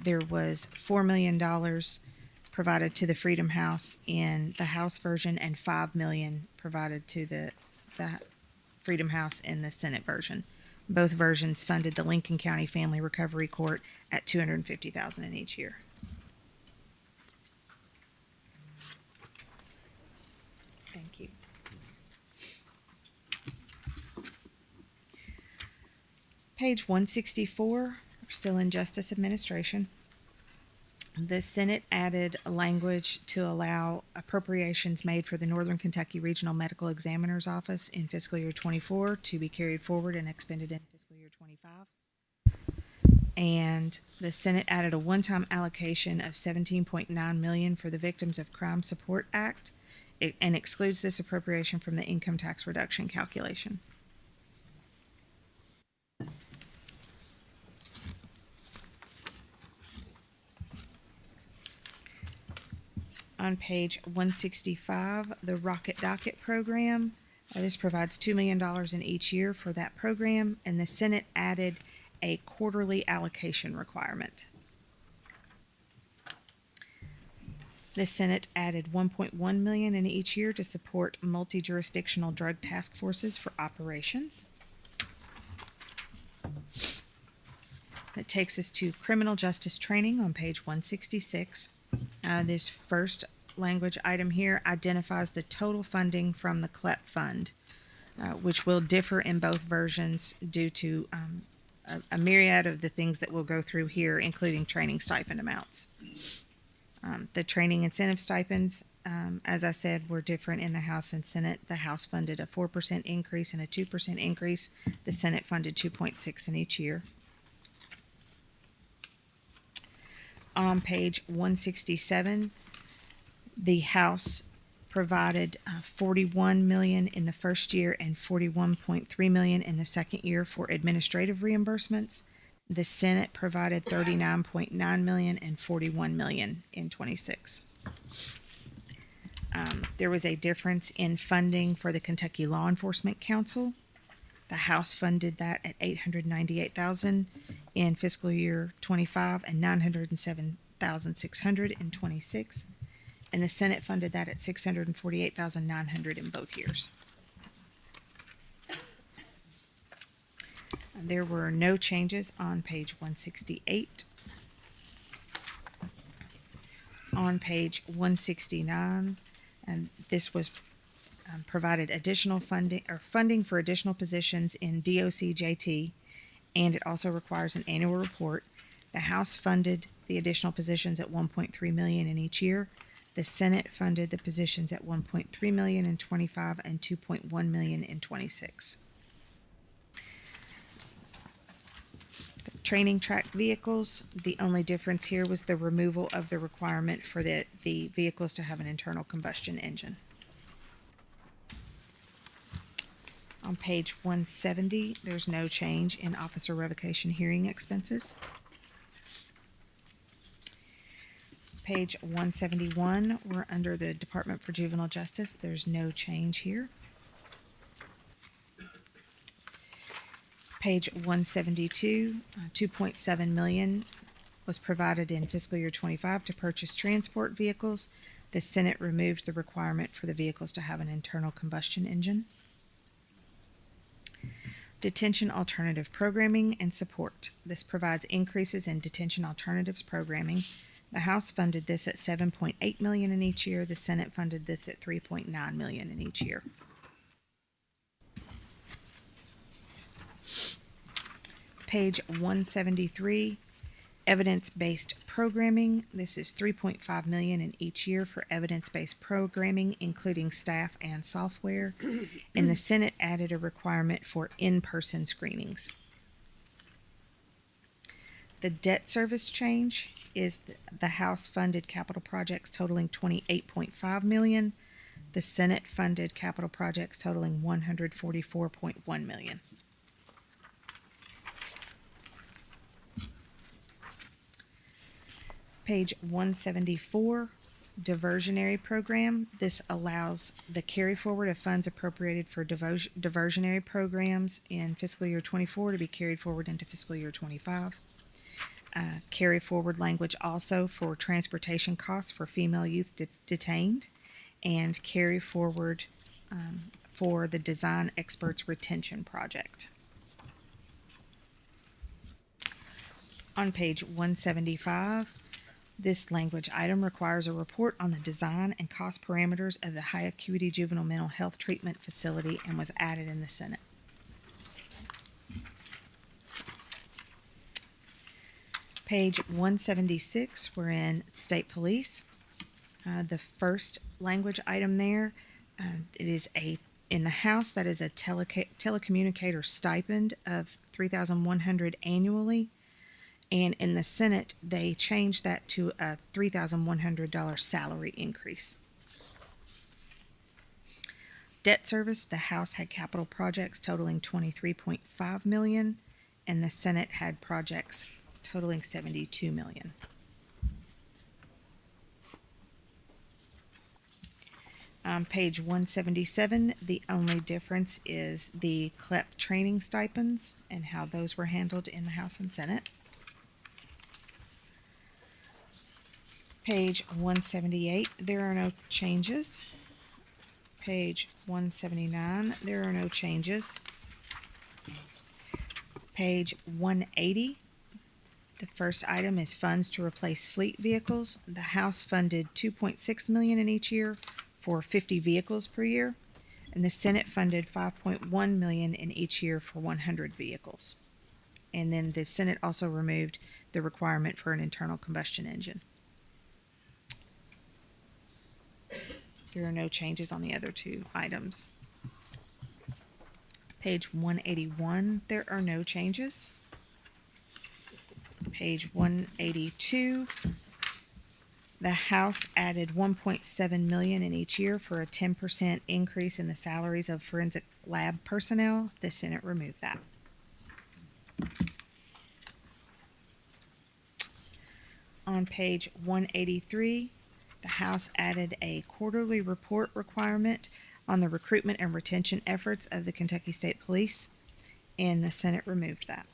There was $4 million provided to the Freedom House in the House version and $5 million provided to the Freedom House in the Senate version. Both versions funded the Lincoln County Family Recovery Court at $250,000 in each year. Thank you. Page 164, we're still in Justice Administration. The Senate added a language to allow appropriations made for the Northern Kentucky Regional Medical Examiner's Office in fiscal year 24 to be carried forward and expended in fiscal year 25. And the Senate added a one-time allocation of $17.9 million for the Victims of Crime Support Act and excludes this appropriation from the income tax reduction calculation. On page 165, the Rocket Docket program. This provides $2 million in each year for that program, and the Senate added a quarterly allocation requirement. The Senate added $1.1 million in each year to support multi-jurisdictional drug task forces for operations. That takes us to criminal justice training on page 166. This first language item here identifies the total funding from the CLEP fund, which will differ in both versions due to a myriad of the things that we'll go through here, including training stipend amounts. The training incentive stipends, as I said, were different in the House and Senate. The House funded a 4% increase and a 2% increase. The Senate funded 2.6 in each year. On page 167, the House provided 41 million in the first year and 41.3 million in the second year for administrative reimbursements. The Senate provided 39.9 million and 41 million in 26. There was a difference in funding for the Kentucky Law Enforcement Council. The House funded that at $898,000 in fiscal year 25 and $907,600 in 26. And the Senate funded that at $648,900 in both years. There were no changes on page 168. On page 169, and this was provided additional funding for additional positions in DOCJT, and it also requires an annual report. The House funded the additional positions at $1.3 million in each year. The Senate funded the positions at $1.3 million in 25 and $2.1 million in 26. The training track vehicles, the only difference here was the removal of the requirement for the vehicles to have an internal combustion engine. On page 170, there's no change in officer revocation hearing expenses. Page 171, we're under the Department for Juvenile Justice. There's no change here. Page 172, 2.7 million was provided in fiscal year 25 to purchase transport vehicles. The Senate removed the requirement for the vehicles to have an internal combustion engine. Detention alternative programming and support. This provides increases in detention alternatives programming. The House funded this at 7.8 million in each year. The Senate funded this at 3.9 million in each year. Page 173, evidence-based programming. This is 3.5 million in each year for evidence-based programming, including staff and software. And the Senate added a requirement for in-person screenings. The debt service change is the House funded capital projects totaling 28.5 million. The Senate funded capital projects totaling 144.1 million. Page 174, diversionary program. This allows the carry forward of funds appropriated for diversionary programs in fiscal year 24 to be carried forward into fiscal year 25. Carry forward language also for transportation costs for female youth detained, and carry forward for the Design Experts Retention Project. On page 175, this language item requires a report on the design and cost parameters of the high acuity juvenile mental health treatment facility and was added in the Senate. Page 176, we're in State Police. The first language item there, it is in the House, that is a telecommunicator stipend of $3,100 annually. And in the Senate, they changed that to a $3,100 salary increase. Debt service, the House had capital projects totaling 23.5 million, and the Senate had projects totaling 72 million. On page 177, the only difference is the CLEP training stipends and how those were handled in the House and Senate. Page 178, there are no changes. Page 179, there are no changes. Page 180, The first item is funds to replace fleet vehicles. The House funded $2.6 million in each year for 50 vehicles per year, and the Senate funded $5.1 million in each year for 100 vehicles. And then the Senate also removed the requirement for an internal combustion engine. There are no changes on the other two items. Page 181, there are no changes. Page 182, the House added $1.7 million in each year for a 10% increase in the salaries of forensic lab personnel. The Senate removed that. On page 183, the House added a quarterly report requirement on the recruitment and retention efforts of the Kentucky State Police, and the Senate removed that.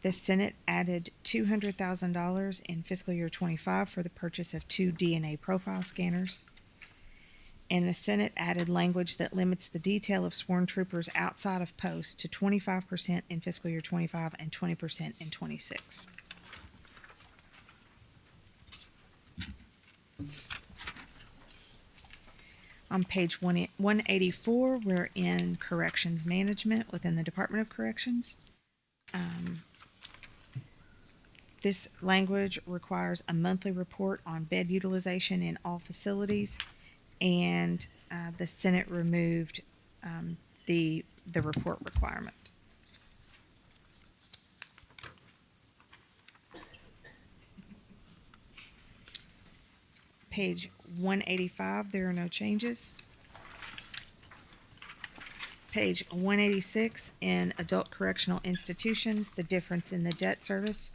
The Senate added $200,000 in fiscal year 25 for the purchase of 2 DNA profile scanners. And the Senate added language that limits the detail of sworn troopers outside of post to 25% in fiscal year 25 and 20% in 26. On page 184, we're in corrections management within the Department of Corrections. This language requires a monthly report on bed utilization in all facilities, and the Senate removed the report requirement. Page 185, there are no changes. Page 186, in adult correctional institutions, the difference in the debt service.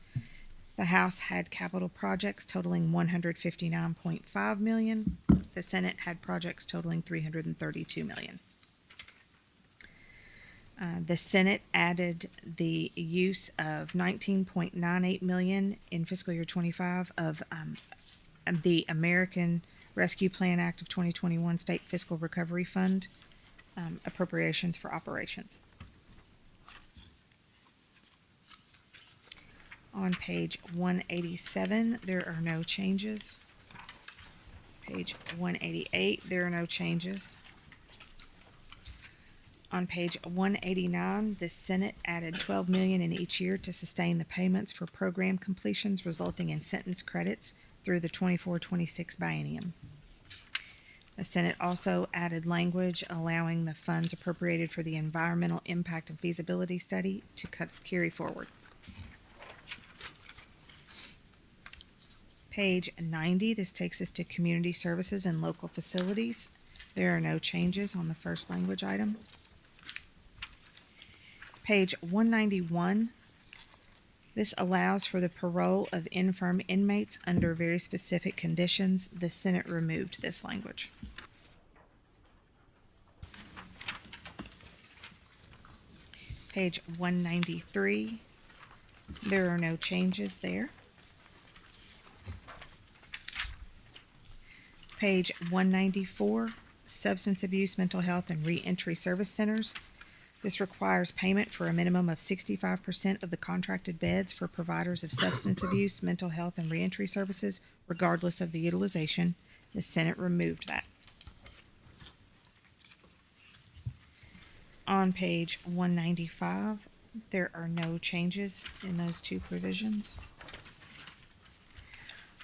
The House had capital projects totaling $159.5 million. The Senate had projects totaling $332 million. The Senate added the use of $19.98 million in fiscal year 25 of the American Rescue Plan Act of 2021 State Fiscal Recovery Fund appropriations for operations. On page 187, there are no changes. Page 188, there are no changes. On page 189, the Senate added $12 million in each year to sustain the payments for program completions resulting in sentence credits through the 24-26 biennium. The Senate also added language allowing the funds appropriated for the environmental impact and feasibility study to carry forward. Page 90, this takes us to community services and local facilities. There are no changes on the first language item. Page 191, this allows for the parole of infirm inmates under very specific conditions. The Senate removed this language. Page 193, there are no changes there. Page 194, substance abuse, mental health, and reentry service centers. This requires payment for a minimum of 65% of the contracted beds for providers of substance abuse, mental health, and reentry services, regardless of the utilization. The Senate removed that. On page 195, there are no changes in those two provisions.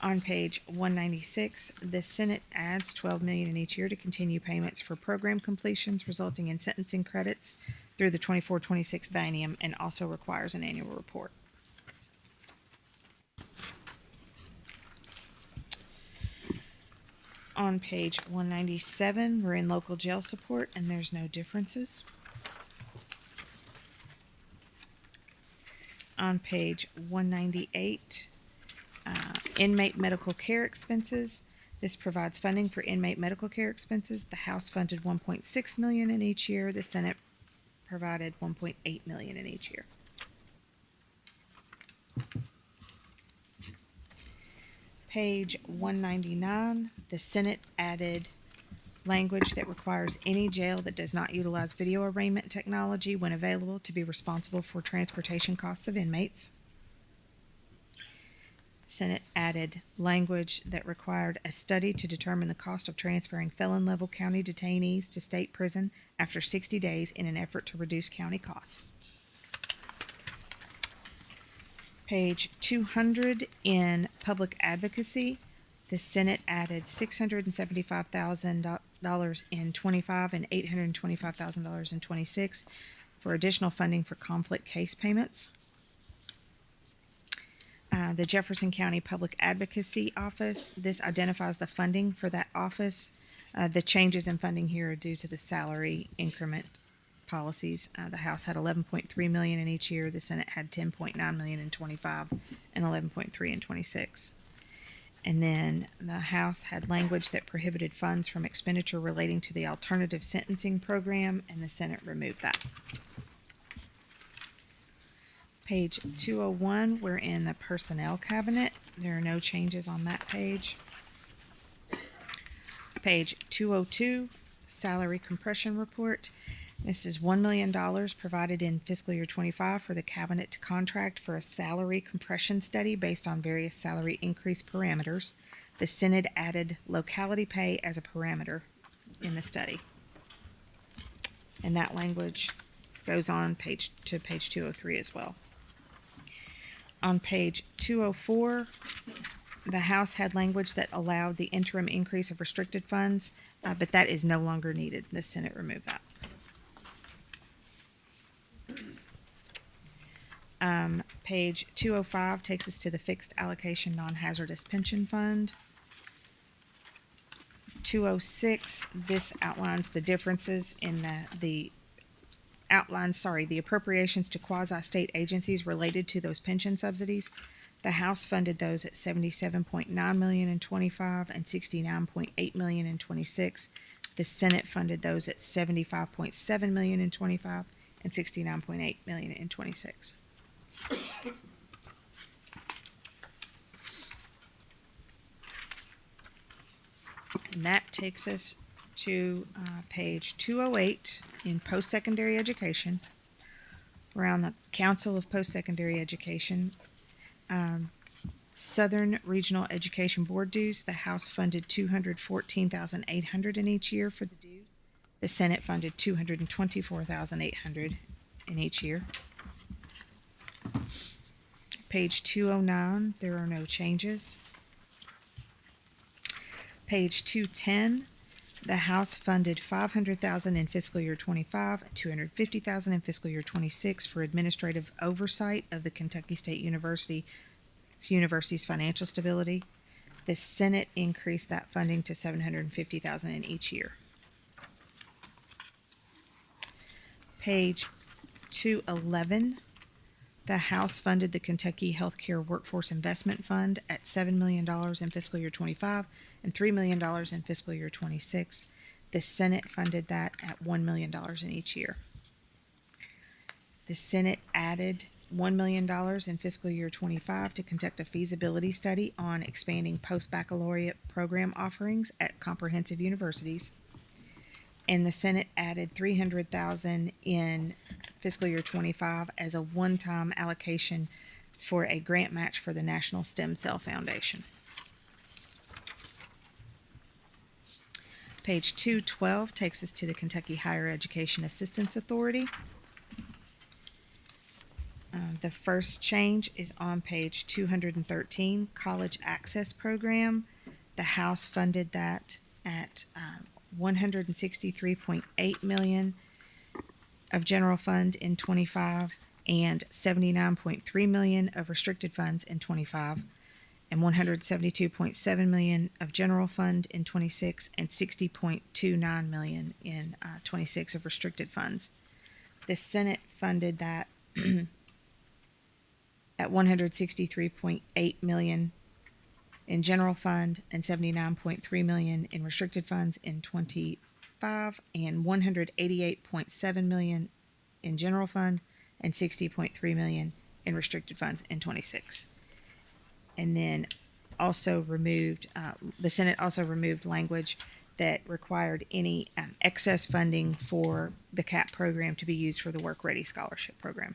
On page 196, the Senate adds $12 million in each year to continue payments for program completions resulting in sentencing credits through the 24-26 biennium, and also requires an annual report. On page 197, we're in local jail support, and there's no differences. On page 198, inmate medical care expenses. This provides funding for inmate medical care expenses. The House funded $1.6 million in each year. The Senate provided $1.8 million in each year. Page 199, the Senate added language that requires any jail that does not utilize video arraignment technology when available to be responsible for transportation costs of inmates. Senate added language that required a study to determine the cost of transferring felon-level county detainees to state prison after 60 days in an effort to reduce county costs. Page 200 in public advocacy, the Senate added $675,000 in 25 and $825,000 in 26 for additional funding for conflict case payments. The Jefferson County Public Advocacy Office, this identifies the funding for that office. The changes in funding here are due to the salary increment policies. The House had $11.3 million in each year. The Senate had $10.9 million in 25 and $11.3 in 26. And then the House had language that prohibited funds from expenditure relating to the alternative sentencing program, and the Senate removed that. Page 201, we're in the personnel cabinet. There are no changes on that page. Page 202, salary compression report. This is $1 million provided in fiscal year 25 for the cabinet to contract for a salary compression study based on various salary increase parameters. The Senate added locality pay as a parameter in the study. And that language goes on page 203 as well. On page 204, the House had language that allowed the interim increase of restricted funds, but that is no longer needed. The Senate removed that. Page 205 takes us to the fixed allocation non-hazardous pension fund. 206, this outlines the differences in the appropriations to quasi-state agencies related to those pension subsidies. The House funded those at $77.9 million in 25 and $69.8 million in 26. The Senate funded those at $75.7 million in 25 and $69.8 million in 26. And that takes us to page 208 in post-secondary education. We're on the Council of Post-Secondary Education. Southern Regional Education Board dues. The House funded $214,800 in each year for the dues. The Senate funded $224,800 in each year. Page 209, there are no changes. Page 210, the House funded $500,000 in fiscal year 25 and $250,000 in fiscal year 26 for administrative oversight of the Kentucky State University's financial stability. The Senate increased that funding to $750,000 in each year. Page 211, the House funded the Kentucky Healthcare Workforce Investment Fund at $7 million in fiscal year 25 and $3 million in fiscal year 26. The Senate funded that at $1 million in each year. The Senate added $1 million in fiscal year 25 to conduct a feasibility study on expanding post-baccalaureate program offerings at comprehensive universities. And the Senate added $300,000 in fiscal year 25 as a one-time allocation for a grant match for the National Stem Cell Foundation. Page 212 takes us to the Kentucky Higher Education Assistance Authority. The first change is on page 213, College Access Program. The House funded that at $163.8 million of general fund in 25 and $79.3 million of restricted funds in 25 and $172.7 million of general fund in 26 and $60.29 million in 26 of restricted funds. The Senate funded that at $163.8 million in general fund and $79.3 million in restricted funds in 25 and $188.7 million in general fund and $60.3 million in restricted funds in 26. And then also removed, the Senate also removed language that required any excess funding for the CAP program to be used for the Work Ready Scholarship Program.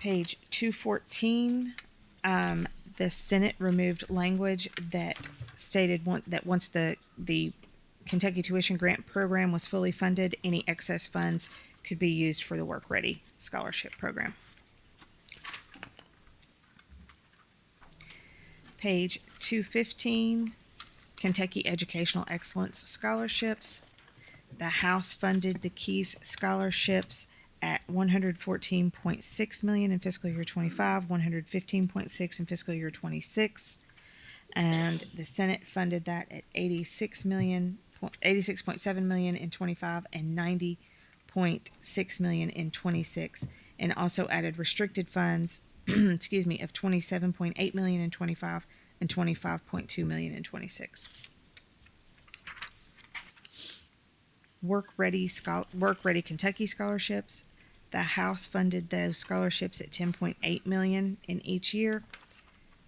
Page 214, the Senate removed language that stated that once the Kentucky Tuition Grant Program was fully funded, any excess funds could be used for the Work Ready Scholarship Program. Page 215, Kentucky Educational Excellence Scholarships. The House funded the Keys scholarships at $114.6 million in fiscal year 25, $115.6 in fiscal year 26, and the Senate funded that at $86.7 million in 25 and $90.6 million in 26, and also added restricted funds, excuse me, of $27.8 million in 25 and $25.2 million in 26. Work Ready Kentucky scholarships. The House funded those scholarships at $10.8 million in each year.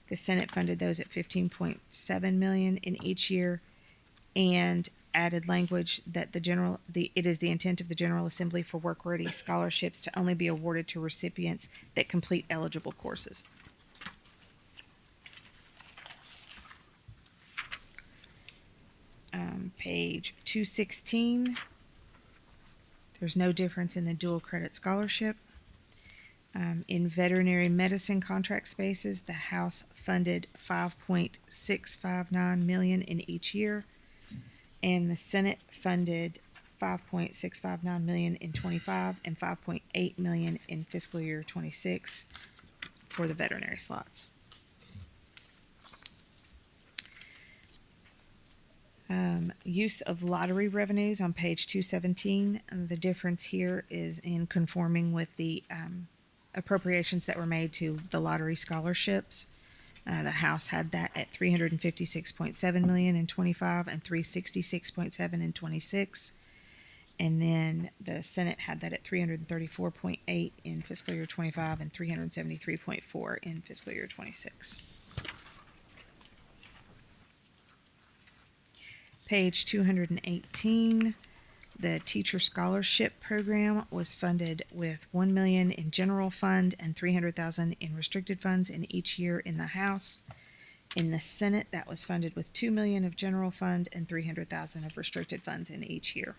The Senate funded those at $15.7 million in each year, and added language that it is the intent of the General Assembly for Work Ready scholarships to only be awarded to recipients that complete eligible courses. Page 216. There's no difference in the dual credit scholarship. In veterinary medicine contract spaces, the House funded $5.659 million in each year, and the Senate funded $5.659 million in 25 and $5.8 million in fiscal year 26 for the veterinary slots. Use of lottery revenues on page 217. The difference here is in conforming with the appropriations that were made to the lottery scholarships. The House had that at $356.7 million in 25 and $366.7 in 26, and then the Senate had that at $334.8 in fiscal year 25 and $373.4 in fiscal year 26. Page 218, the Teacher Scholarship Program was funded with $1 million in general fund and $300,000 in restricted funds in each year in the House. In the Senate, that was funded with $2 million of general fund and $300,000 of restricted funds in each year.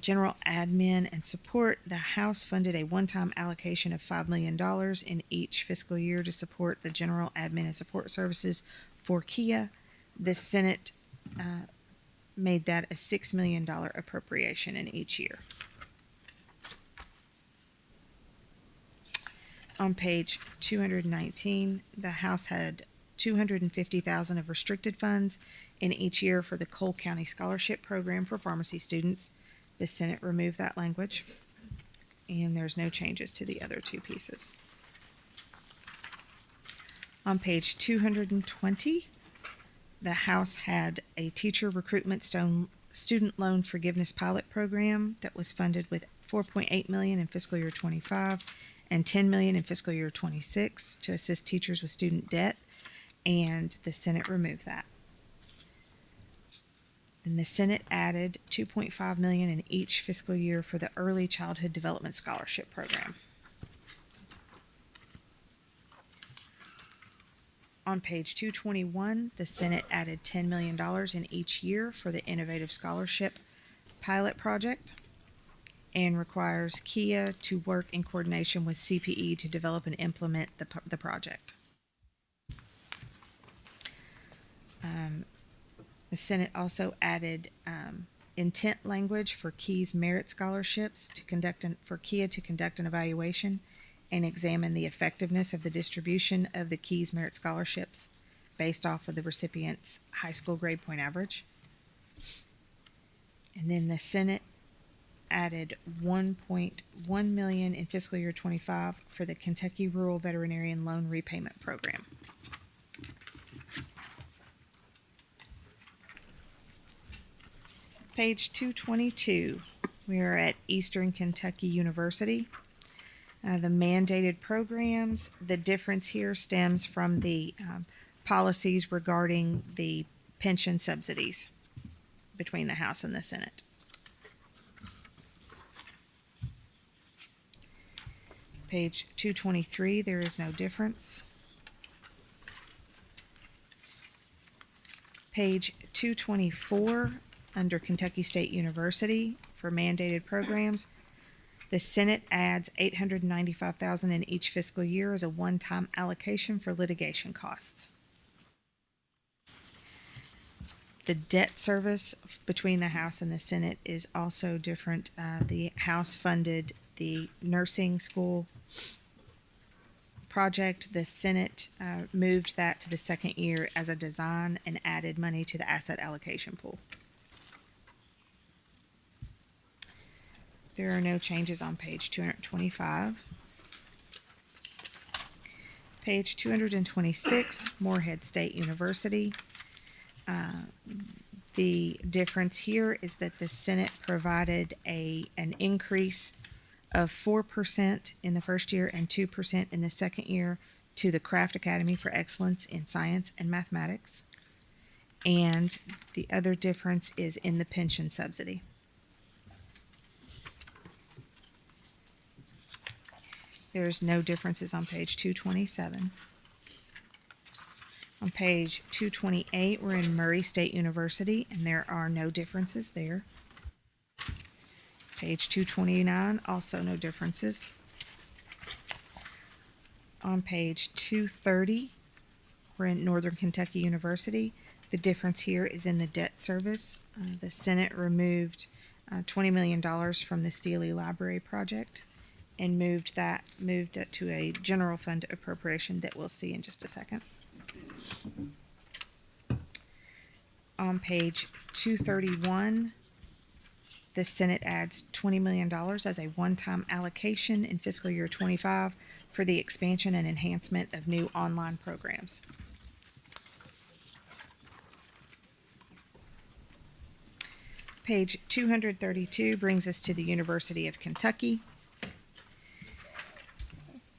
General admin and support, the House funded a one-time allocation of $5 million in each fiscal year to support the general admin and support services for KIA. The Senate made that a $6 million appropriation in each year. On page 219, the House had $250,000 of restricted funds in each year for the Cole County Scholarship Program for pharmacy students. The Senate removed that language, and there's no changes to the other two pieces. On page 220, the House had a teacher recruitment student loan forgiveness pilot program that was funded with $4.8 million in fiscal year 25 and $10 million in fiscal year 26 to assist teachers with student debt, and the Senate removed that. Then the Senate added $2.5 million in each fiscal year for the Early Childhood Development Scholarship Program. On page 221, the Senate added $10 million in each year for the Innovative Scholarship Pilot Project and requires KIA to work in coordination with CPE to develop and implement the project. The Senate also added intent language for KEYS merit scholarships for KIA to conduct an evaluation and examine the effectiveness of the distribution of the KEYS merit scholarships based off of the recipient's high school grade point average. And then the Senate added $1.1 million in fiscal year 25 for the Kentucky Rural Veterinarian Loan Repayment Program. Page 222, we are at Eastern Kentucky University. The mandated programs, the difference here stems from the policies regarding the pension subsidies between the House and the Senate. Page 223, there is no difference. Page 224, under Kentucky State University for mandated programs, the Senate adds $895,000 in each fiscal year as a one-time allocation for litigation costs. The debt service between the House and the Senate is also different. The House funded the nursing school project. The Senate moved that to the second year as a design and added money to the asset allocation pool. There are no changes on page 225. Page 226, Morehead State University. The difference here is that the Senate provided an increase of 4% in the first year and 2% in the second year to the Craft Academy for Excellence in Science and Mathematics. And the other difference is in the pension subsidy. There's no differences on page 227. On page 228, we're in Murray State University, and there are no differences there. Page 229, also no differences. On page 230, we're in Northern Kentucky University. The difference here is in the debt service. The Senate removed $20 million from the Steele Library project and moved it to a general fund appropriation that we'll see in just a second. On page 231, the Senate adds $20 million as a one-time allocation in fiscal year 25 for the expansion and enhancement of new online programs. Page 232 brings us to the University of Kentucky.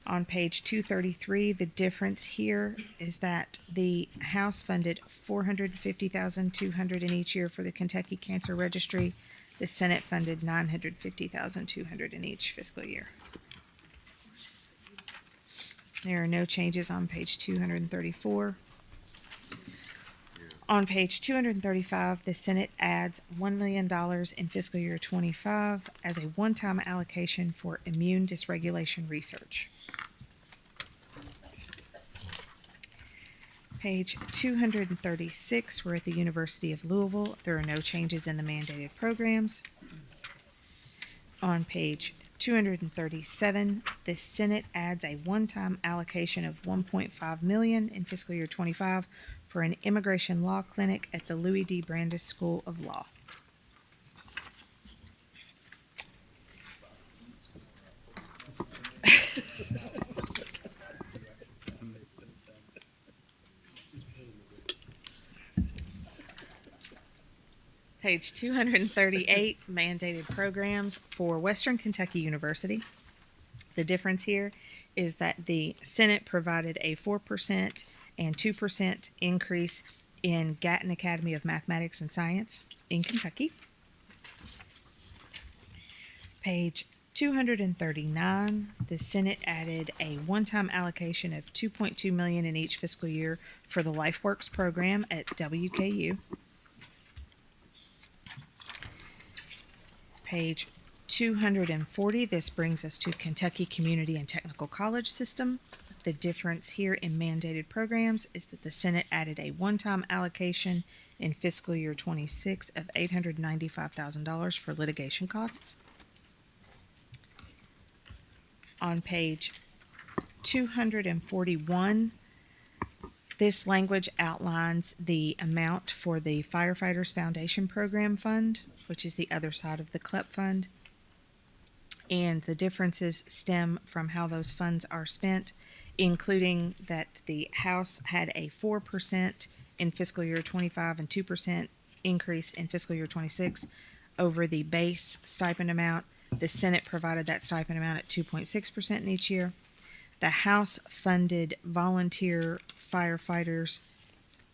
On page 233, the difference here is that the House funded $450,200 in each year for the Kentucky Cancer Registry. The Senate funded $950,200 in each fiscal year. There are no changes on page 234. On page 235, the Senate adds $1 million in fiscal year 25 as a one-time allocation for immune dysregulation research. Page 236, we're at the University of Louisville. There are no changes in the mandated programs. On page 237, the Senate adds a one-time allocation of $1.5 million in fiscal year 25 for an immigration law clinic at the Louis D. Brandeis School of Law. Page 238, mandated programs for Western Kentucky University. The difference here is that the Senate provided a 4% and 2% increase in Gatton Academy of Mathematics and Science in Kentucky. Page 239, the Senate added a one-time allocation of $2.2 million in each fiscal year for the LifeWorks program at WKU. Page 240, this brings us to Kentucky Community and Technical College System. The difference here in mandated programs is that the Senate added a one-time allocation in fiscal year 26 of $895,000 for litigation costs. On page 241, this language outlines the amount for the Firefighters Foundation Program Fund, which is the other side of the CLEP fund. And the differences stem from how those funds are spent, including that the House had a 4% in fiscal year 25 and 2% increase in fiscal year 26 over the base stipend amount. The Senate provided that stipend amount at 2.6% in each year. The House funded volunteer firefighters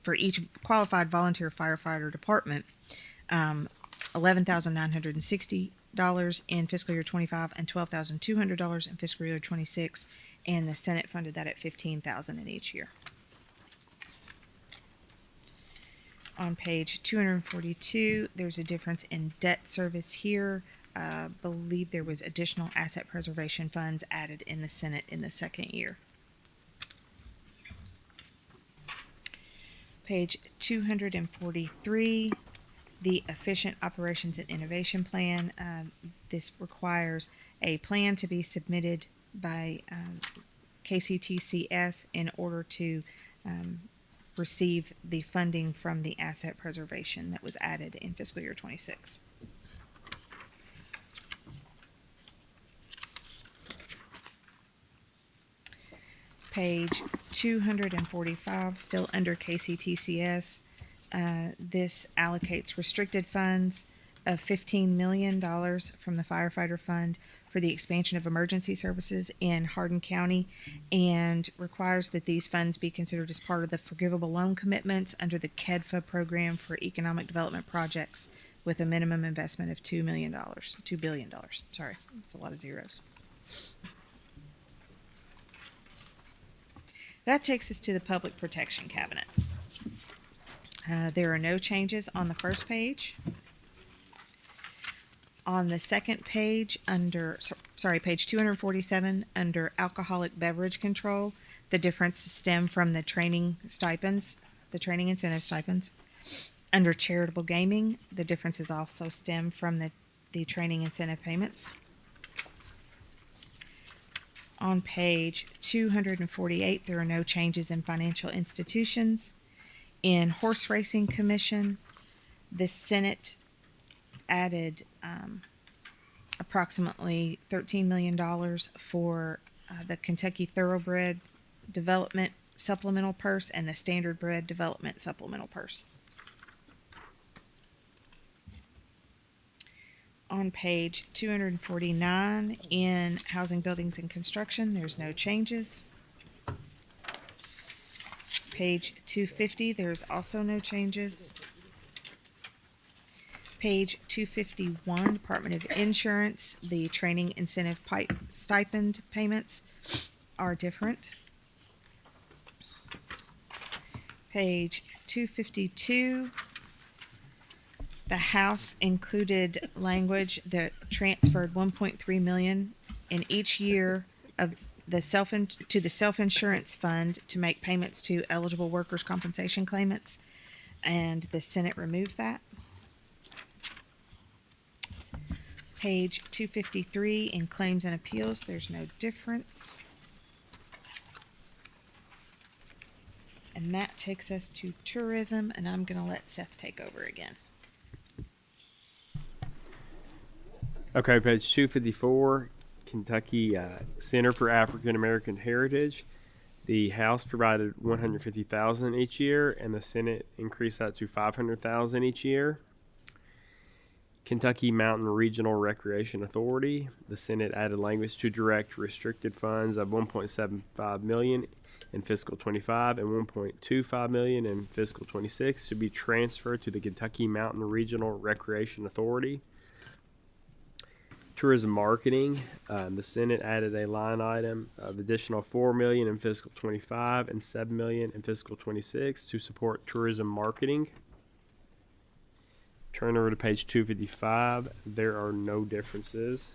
for each qualified volunteer firefighter department, $11,960 in fiscal year 25 and $12,200 in fiscal year 26, and the Senate funded that at $15,000 in each year. On page 242, there's a difference in debt service here. Believe there was additional asset preservation funds added in the Senate in the second year. Page 243, the Efficient Operations and Innovation Plan. This requires a plan to be submitted by KCTCS in order to receive the funding from the asset preservation that was added in fiscal year 26. Page 245, still under KCTCS. This allocates restricted funds of $15 million from the firefighter fund for the expansion of emergency services in Hardin County, and requires that these funds be considered as part of the forgivable loan commitments under the KEDFA program for economic development projects with a minimum investment of $2 billion. Sorry, it's a lot of zeros. That takes us to the Public Protection Cabinet. There are no changes on the first page. On the second page, page 247, under alcoholic beverage control, the difference stem from the training stipends, the training incentive stipends. Under charitable gaming, the differences also stem from the training incentive payments. On page 248, there are no changes in financial institutions. In Horse Racing Commission, the Senate added approximately $13 million for the Kentucky Thoroughbred Development Supplemental Purse and the Standard Bred Development Supplemental Purse. On page 249, in Housing, Buildings, and Construction, there's no changes. Page 250, there's also no changes. Page 251, Department of Insurance, the training incentive stipend payments are different. Page 252, the House included language that transferred $1.3 million in each year of the self-insurance fund to make payments to eligible workers' compensation claimants, and the Senate removed that. Page 253, in Claims and Appeals, there's no difference. And that takes us to tourism, and I'm going to let Seth take over again. Okay, page 254, Kentucky Center for African American Heritage. The House provided $150,000 each year, and the Senate increased that to $500,000 each year. Kentucky Mountain Regional Recreation Authority. The Senate added language to direct restricted funds of $1.75 million in fiscal 25 and $1.25 million in fiscal 26 to be transferred to the Kentucky Mountain Regional Recreation Authority. Tourism marketing, the Senate added a line item of additional $4 million in fiscal 25 and $7 million in fiscal 26 to support tourism marketing. Turn over to page 255. There are no differences.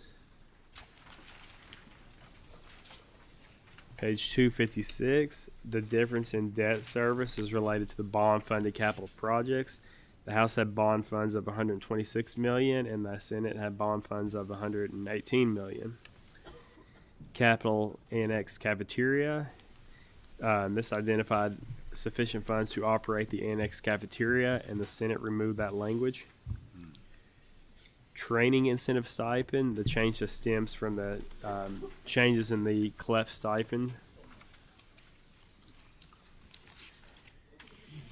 Page 256, the difference in debt service is related to the bond-funded capital projects. The House had bond funds of $126 million, and the Senate had bond funds of $118 million. Capital Annex Cafeteria. This identified sufficient funds to operate the Annex Cafeteria, and the Senate removed that language. Training incentive stipend. The change that stems from the changes in the CLEF stipend.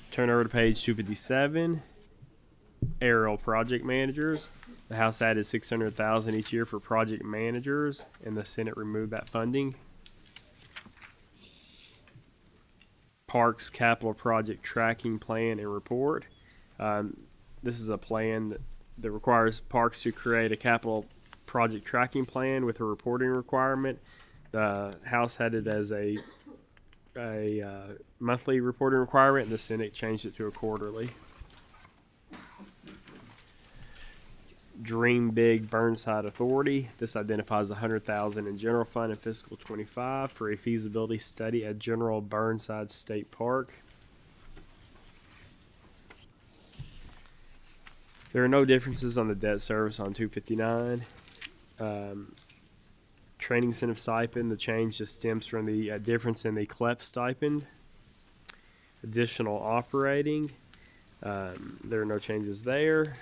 Turn over to page 257. Aerial project managers. The House added $600,000 each year for project managers, and the Senate removed that funding. Parks Capital Project Tracking Plan and Report. This is a plan that requires parks to create a capital project tracking plan with a reporting requirement. The House had it as a monthly reporting requirement, and the Senate changed it to a quarterly. Dream Big Burnside Authority. This identifies $100,000 in general fund in fiscal 25 for a feasibility study at General Burnside State Park. There are no differences on the debt service on 259. Training incentive stipend, the change just stems from the difference in the CLEP stipend. Additional operating, there are no changes there.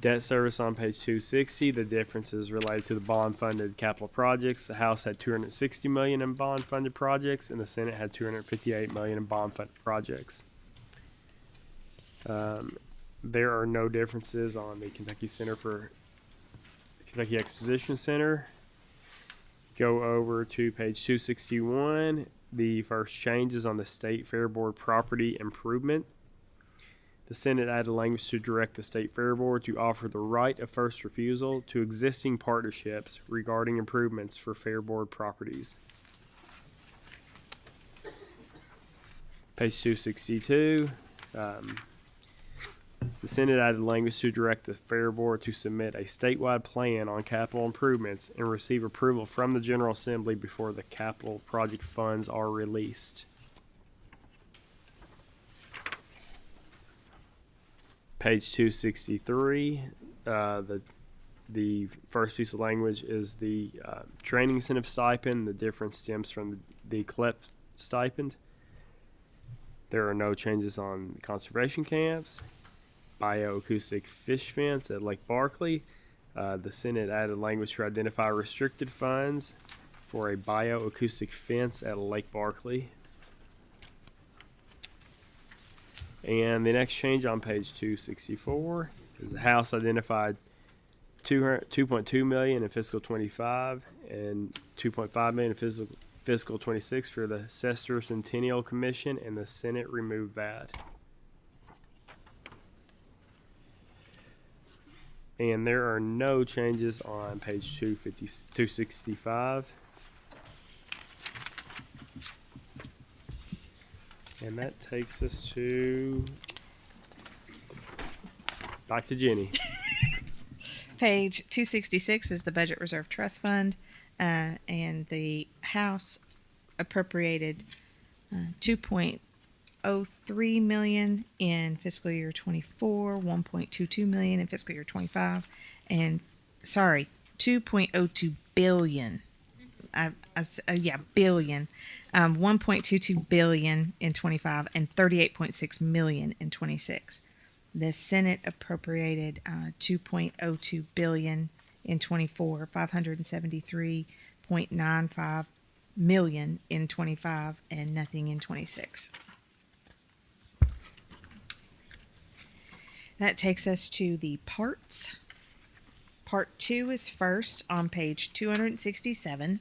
Debt service on page 260, the difference is related to the bond-funded capital projects. The House had $260 million in bond-funded projects, and the Senate had $258 million in bond-funded projects. There are no differences on the Kentucky Exposition Center. Go over to page 261. The first changes on the State Fair Board property improvement. The Senate added language to direct the State Fair Board to offer the right of first refusal to existing partnerships regarding improvements for Fair Board properties. Page 262. The Senate added language to direct the Fair Board to submit a statewide plan on capital improvements and receive approval from the General Assembly before the capital project funds are released. Page 263, the first piece of language is the training incentive stipend. The difference stems from the CLEP stipend. There are no changes on conservation camps. Bioacoustic fish fence at Lake Barkley. The Senate added language to identify restricted funds for a bioacoustic fence at Lake Barkley. And the next change on page 264 is the House identified $2.2 million in fiscal 25 and $2.5 million in fiscal 26 for the Sester Centennial Commission, and the Senate removed that. And there are no changes on page 265. And that takes us back to Jenny. Page 266 is the Budget Reserve Trust Fund, and the House appropriated $2.03 million in fiscal year 24, $1.22 million in fiscal year 25, and $2.02 billion. Billion. 1.22 billion in 25 and 38.6 million in 26. The Senate appropriated 2.02 billion in 24, 573.95 million in 25, and nothing in 26. That takes us to the parts. Part 2 is first on page 267.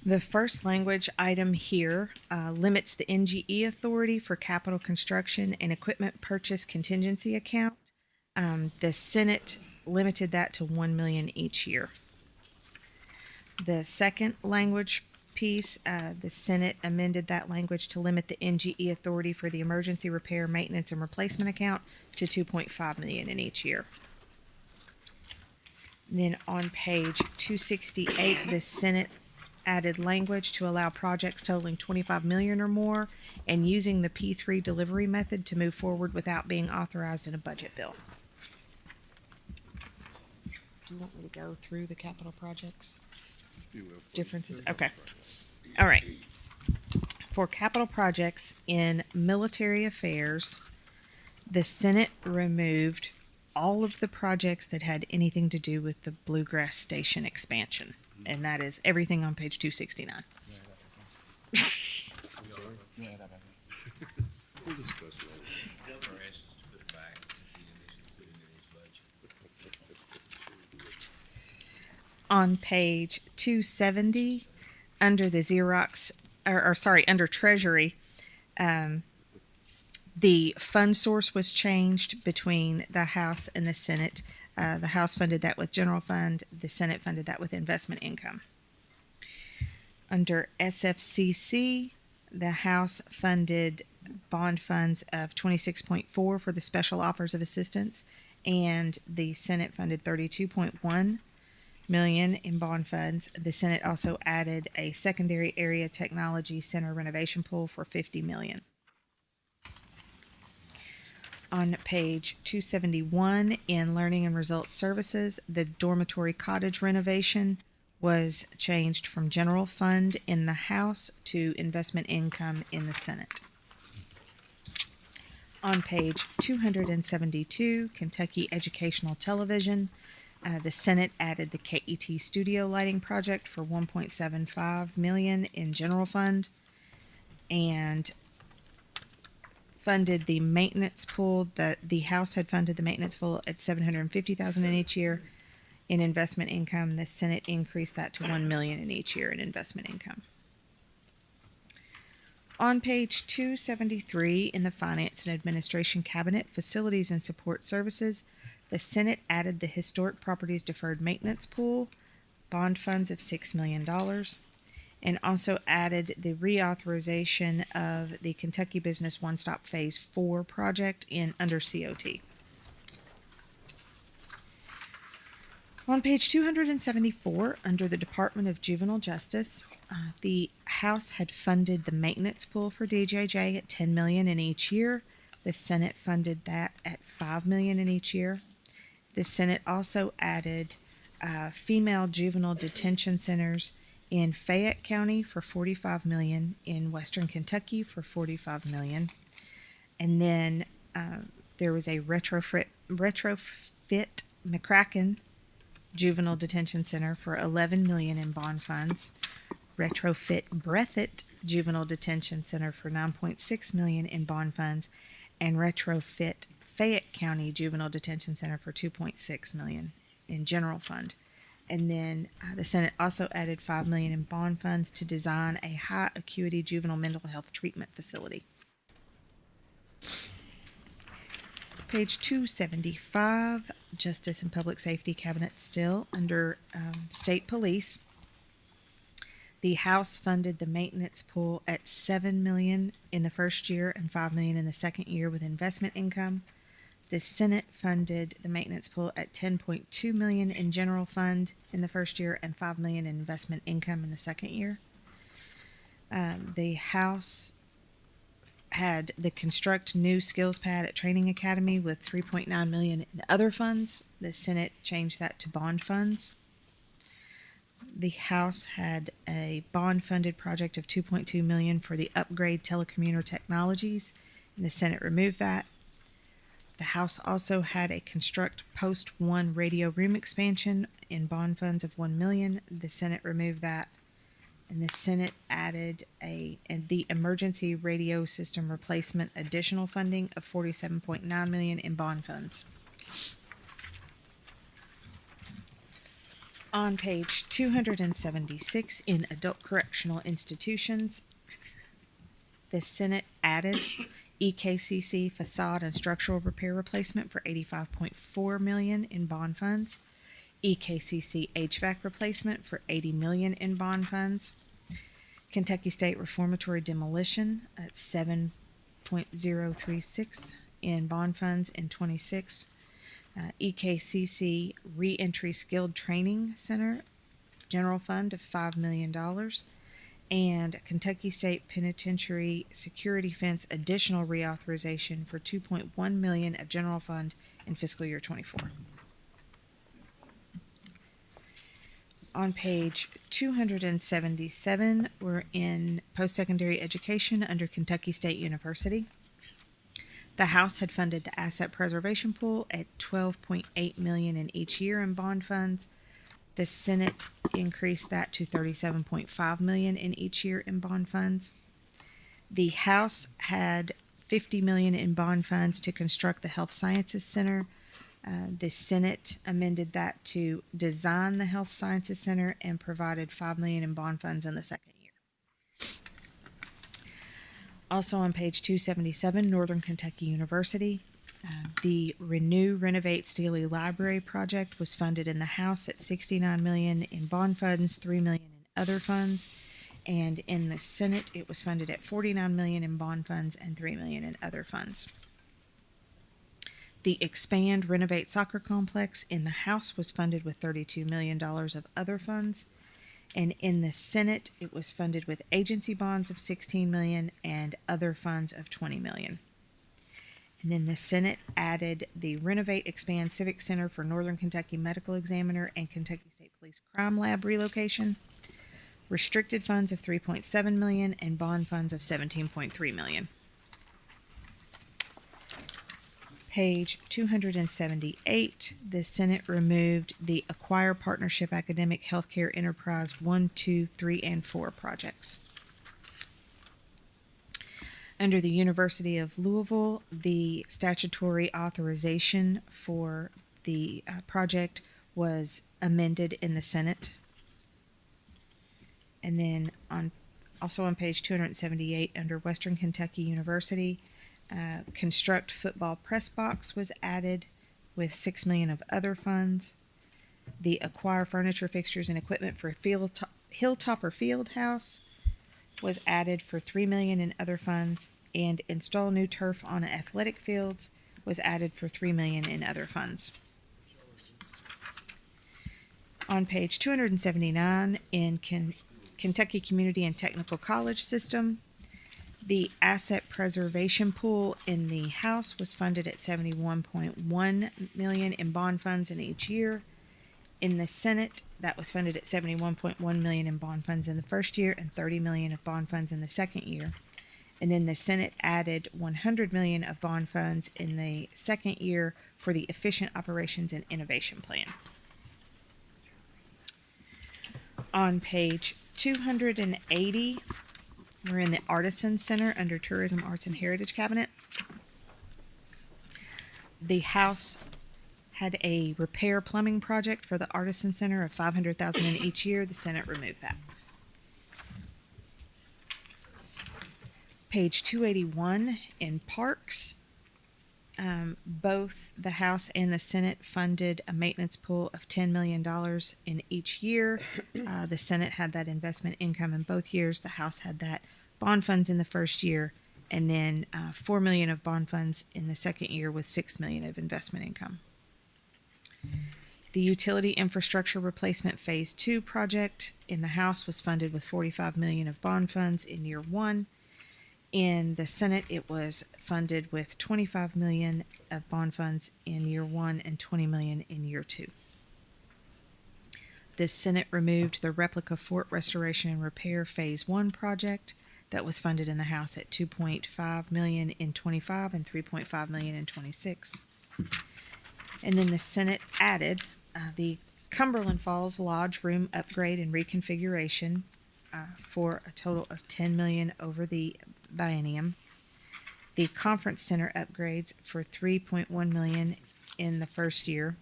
The first language item here limits the NGE authority for capital construction and equipment purchase contingency account. The Senate limited that to $1 million each year. The second language piece, the Senate amended that language to limit the NGE authority for the emergency repair, maintenance, and replacement account to $2.5 million in each year. Then on page 268, the Senate added language to allow projects totaling $25 million or more and using the P3 delivery method to move forward without being authorized in a budget bill. Do you want me to go through the capital projects? Differences? Okay. All right. For capital projects in military affairs, the Senate removed all of the projects that had anything to do with the Bluegrass Station expansion. And that is everything on page 269. On page 270, under the Xerox, under Treasury, the fund source was changed between the House and the Senate. The House funded that with general fund, the Senate funded that with investment income. Under SFCC, the House funded bond funds of 26.4 for the special offers of assistance, and the Senate funded 32.1 million in bond funds. The Senate also added a secondary area technology center renovation pool for 50 million. On page 271 in Learning and Results Services, the dormitory cottage renovation was changed from general fund in the House to investment income in the Senate. On page 272, Kentucky Educational Television, the Senate added the KET studio lighting project for 1.75 million in general fund and funded the maintenance pool. The House had funded the maintenance pool at $750,000 in each year in investment income. The Senate increased that to $1 million in each year in investment income. On page 273 in the Finance and Administration Cabinet, Facilities and Support Services, the Senate added the Historic Properties Deferred Maintenance Pool, bond funds of $6 million, and also added the reauthorization of the Kentucky Business One Stop Phase 4 project under COT. On page 274, under the Department of Juvenile Justice, the House had funded the maintenance pool for DJJ at $10 million in each year. The Senate funded that at $5 million in each year. The Senate also added female juvenile detention centers in Fayette County for $45 million, in Western Kentucky for $45 million, and then there was a retrofit McCracken Juvenile Detention Center for $11 million in bond funds, retrofit Breathitt Juvenile Detention Center for $9.6 million in bond funds, and retrofit Fayette County Juvenile Detention Center for $2.6 million in general fund. And then the Senate also added $5 million in bond funds to design a high acuity juvenile mental health treatment facility. Page 275, Justice and Public Safety Cabinet still under State Police. The House funded the maintenance pool at $7 million in the first year and $5 million in the second year with investment income. The Senate funded the maintenance pool at $10.2 million in general fund in the first year and $5 million in investment income in the second year. The House had the Construct New Skills Pad at Training Academy with $3.9 million in other funds. The Senate changed that to bond funds. The House had a bond-funded project of $2.2 million for the Upgrade Telecommuter Technologies, and the Senate removed that. The House also had a Construct Post 1 radio room expansion in bond funds of $1 million. The Senate removed that. And the Senate added the Emergency Radio System Replacement additional funding of $47.9 million in bond funds. On page 276 in Adult Correctional Institutions, the Senate added EKCC facade and structural repair replacement for $85.4 million in bond funds, EKCC HVAC replacement for $80 million in bond funds, Kentucky State Reformatory demolition at $7.036 in bond funds in 26, EKCC Reentry Skilled Training Center general fund of $5 million, and Kentucky State Penitentiary Security Fence additional reauthorization for $2.1 million of general fund in fiscal year 24. On page 277, we're in post-secondary education under Kentucky State University. The House had funded the asset preservation pool at $12.8 million in each year in bond funds. The Senate increased that to $37.5 million in each year in bond funds. The House had $50 million in bond funds to construct the Health Sciences Center The Senate amended that to design the Health Sciences Center and provided $5 million in bond funds in the second year. Also on page 277, Northern Kentucky University. The Renew Renovate Steely Library project was funded in the House at $69 million in bond funds, $3 million in other funds, and in the Senate it was funded at $49 million in bond funds and $3 million in other funds. The Expand Renovate Soccer Complex in the House was funded with $32 million of other funds, and in the Senate it was funded with agency bonds of $16 million and other funds of $20 million. And then the Senate added the Renovate Expand Civic Center for Northern Kentucky Medical Examiner and Kentucky State Police Crime Lab relocation, restricted funds of $3.7 million and bond funds of $17.3 million. Page 278, the Senate removed the Acquire Partnership Academic Healthcare Enterprise 1, 2, 3, and 4 projects. Under the University of Louisville, the statutory authorization for the project was amended in the Senate. And then also on page 278, under Western Kentucky University, Construct Football Press Box was added with $6 million of other funds. The Acquire Furniture, Fixtures, and Equipment for Hilltopper Field House was added for $3 million in other funds, and Install New Turf on Athletic Fields was added for $3 million in other funds. On page 279, in Kentucky Community and Technical College System, the Asset Preservation Pool in the House was funded at $71.1 million in bond funds in each year. In the Senate, that was funded at $71.1 million in bond funds in the first year and $30 million of bond funds in the second year. And then the Senate added $100 million of bond funds in the second year for the Efficient Operations and Innovation Plan. On page 280, we're in the Artisan Center under Tourism, Arts, and Heritage Cabinet. The House had a repair plumbing project for the Artisan Center of $500,000 in each year. The Senate removed that. Page 281 in Parks, both the House and the Senate funded a maintenance pool of $10 million in each year. The Senate had that investment income in both years. The House had that bond funds in the first year, and then $4 million of bond funds in the second year with $6 million of investment income. The Utility Infrastructure Replacement Phase 2 project in the House was funded with $45 million of bond funds in year one. In the Senate, it was funded with $25 million of bond funds in year one and $20 million in year two. The Senate removed the Replica Fort Restoration and Repair Phase 1 project that was funded in the House at $2.5 million in 25 and $3.5 million in 26. And then the Senate added the Cumberland Falls Lodge Room upgrade and reconfiguration for a total of $10 million over the biennium. The Conference Center upgrades for $3.1 million in the first year.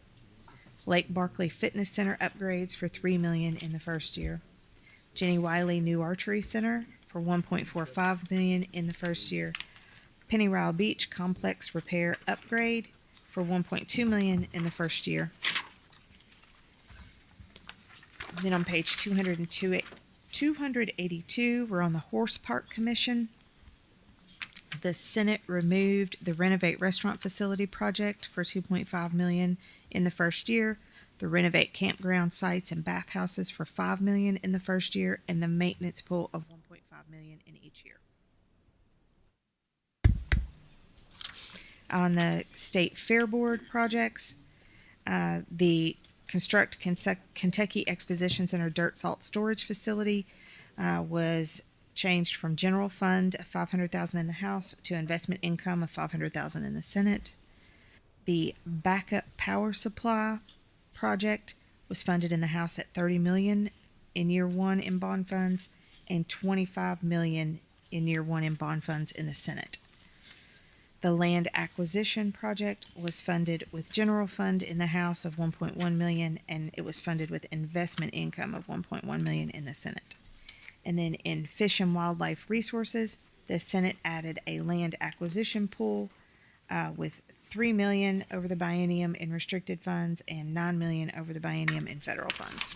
Lake Barkley Fitness Center upgrades for $3 million in the first year. Jenny Wiley New Archery Center for $1.45 million in the first year. Pennyrile Beach Complex Repair Upgrade for $1.2 million in the first year. Then on page 282, we're on the Horse Park Commission. The Senate removed the Renovate Restaurant Facility project for $2.5 million in the first year, the Renovate Campground Sites and Bathhouses for $5 million in the first year, and the maintenance pool of $1.5 million in each year. On the State Fair Board projects, the Construct Kentucky Exposition Center Dirt Salt Storage Facility was changed from general fund of $500,000 in the House to investment income of $500,000 in the Senate. The Backup Power Supply project was funded in the House at $30 million in year one in bond funds and $25 million in year one in bond funds in the Senate. The land acquisition project was funded with general fund in the House of 1.1 million, and it was funded with investment income of 1.1 million in the Senate. And then in Fish and Wildlife Resources, the Senate added a land acquisition pool with 3 million over the biennium in restricted funds and 9 million over the biennium in federal funds.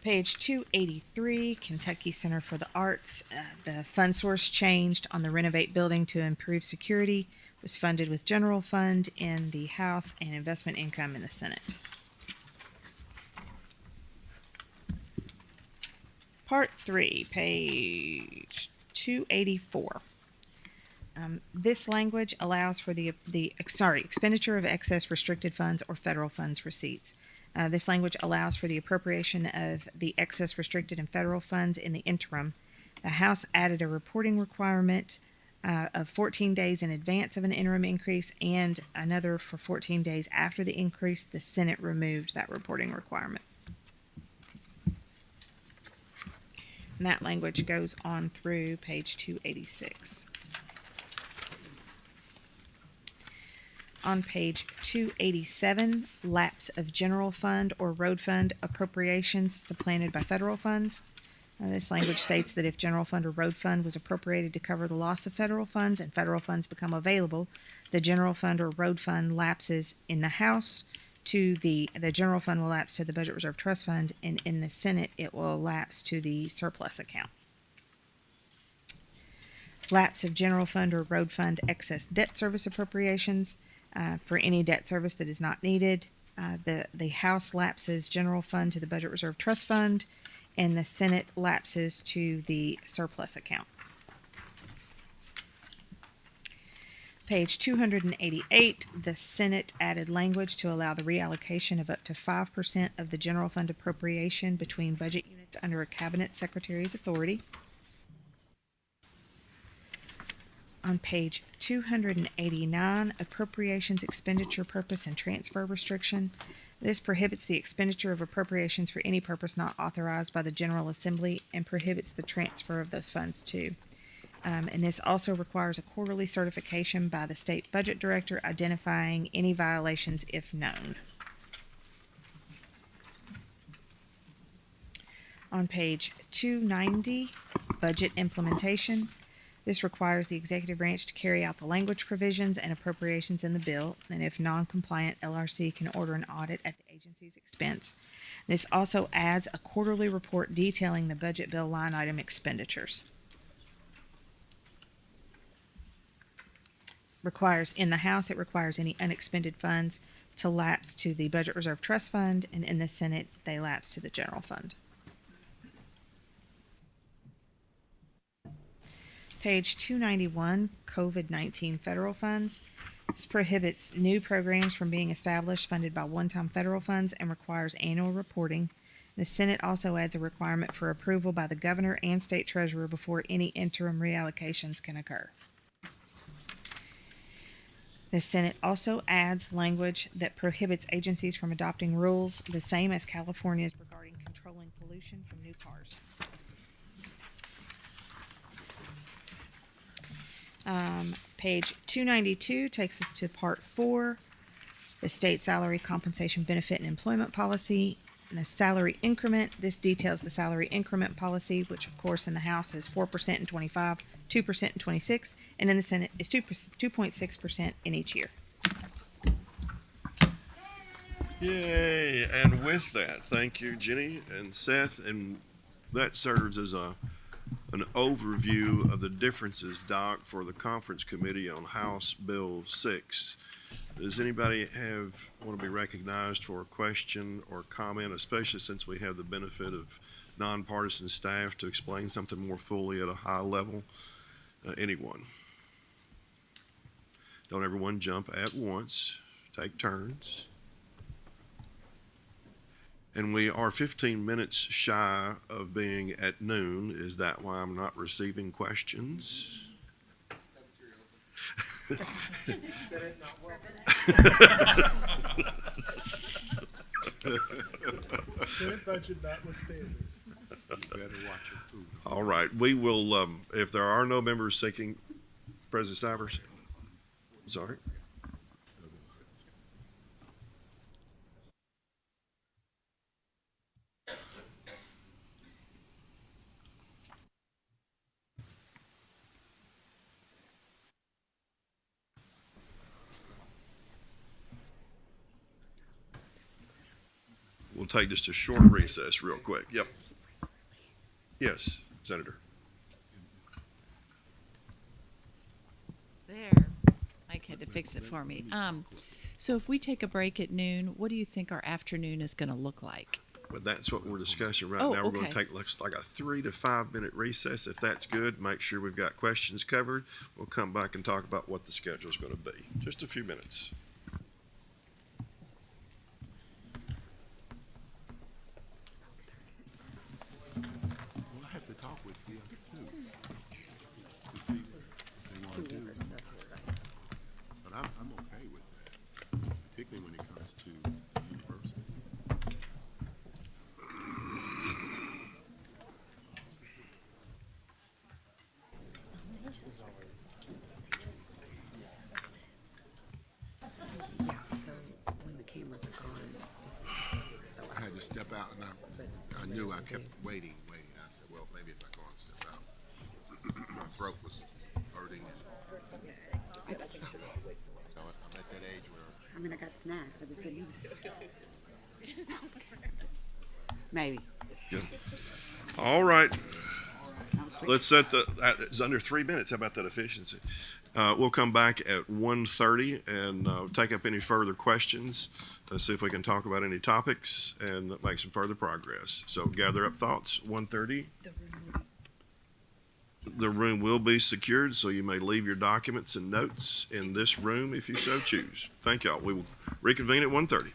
Page 283, Kentucky Center for the Arts. The fund source changed on the renovate building to improve security. Was funded with general fund in the House and investment income in the Senate. Part 3, page 284. This language allows for the expenditure of excess restricted funds or federal funds receipts. This language allows for the appropriation of the excess restricted and federal funds in the interim. The House added a reporting requirement of 14 days in advance of an interim increase and another for 14 days after the increase. The Senate removed that reporting requirement. And that language goes on through page 286. On page 287, lapse of general fund or road fund appropriations supplanted by federal funds. This language states that if general fund or road fund was appropriated to cover the loss of federal funds and federal funds become available, the general fund or road fund lapses in the House to the general fund will lapse to the Budget Reserve Trust Fund, and in the Senate it will lapse to the surplus account. Lapse of general fund or road fund excess debt service appropriations. For any debt service that is not needed, the House lapses general fund to the Budget Reserve Trust Fund, and the Senate lapses to the surplus account. Page 288, the Senate added language to allow the reallocation of up to 5% of the general fund appropriation between budget units under a cabinet secretary's authority. On page 289, appropriations expenditure purpose and transfer restriction. This prohibits the expenditure of appropriations for any purpose not authorized by the General Assembly and prohibits the transfer of those funds too. And this also requires a quarterly certification by the state budget director identifying any violations if known. On page 290, budget implementation. This requires the executive branch to carry out the language provisions and appropriations in the bill, and if non-compliant, LRC can order an audit at the agency's expense. This also adds a quarterly report detailing the budget bill line item expenditures. In the House, it requires any unexpended funds to lapse to the Budget Reserve Trust Fund, and in the Senate, they lapse to the general fund. Page 291, COVID-19 federal funds. This prohibits new programs from being established funded by one-time federal funds and requires annual reporting. The Senate also adds a requirement for approval by the governor and state treasurer before any interim reallocations can occur. The Senate also adds language that prohibits agencies from adopting rules the same as California's regarding controlling pollution from new cars. Page 292 takes us to Part 4, the state salary compensation benefit and employment policy. And the salary increment, this details the salary increment policy, which of course in the House is 4% in 25, 2% in 26, and in the Senate is 2.6% in each year. Yay! And with that, thank you, Jenny and Seth, and that serves as an overview of the differences, Doc, for the conference committee on House Bill 6. Does anybody want to be recognized for a question or comment, especially since we have the benefit of nonpartisan staff to explain something more fully at a high level? Anyone? Don't everyone jump at once. Take turns. And we are 15 minutes shy of being at noon. Is that why I'm not receiving questions? Senate budget notwithstanding. You better watch your food. All right, we will, if there are no members seeking President Stivers? Sorry. We'll take just a short recess real quick. Yep. Yes, Senator. There, Mike had to fix it for me. So if we take a break at noon, what do you think our afternoon is gonna look like? But that's what we're discussing right Oh, now. We're going to okay. take looks like a 3 to 5 minute recess. If that's good, make sure we've got questions covered. We'll come back and talk about what the schedule is going to be. Just a few minutes. Well, I have to talk with the other two to see what they want to do. But I'm okay with that, particularly when it comes to university. I had to step out, and I knew I kept waiting. I said, well, maybe if I go and step out. My throat was hurting. It's so, So I'm at that age where I mean, I got snacks. I just didn't eat. Maybe. Good. All right. Let's set it's under 3 minutes. How about that efficiency? We'll come back at 1:30 and take up any further questions. Let's see if we can talk about any topics and make some further progress. So gather up thoughts, 1:30. The room will be secured, so you may leave your documents and notes in this room if you so choose. Thank y'all. We will reconvene at 1:30.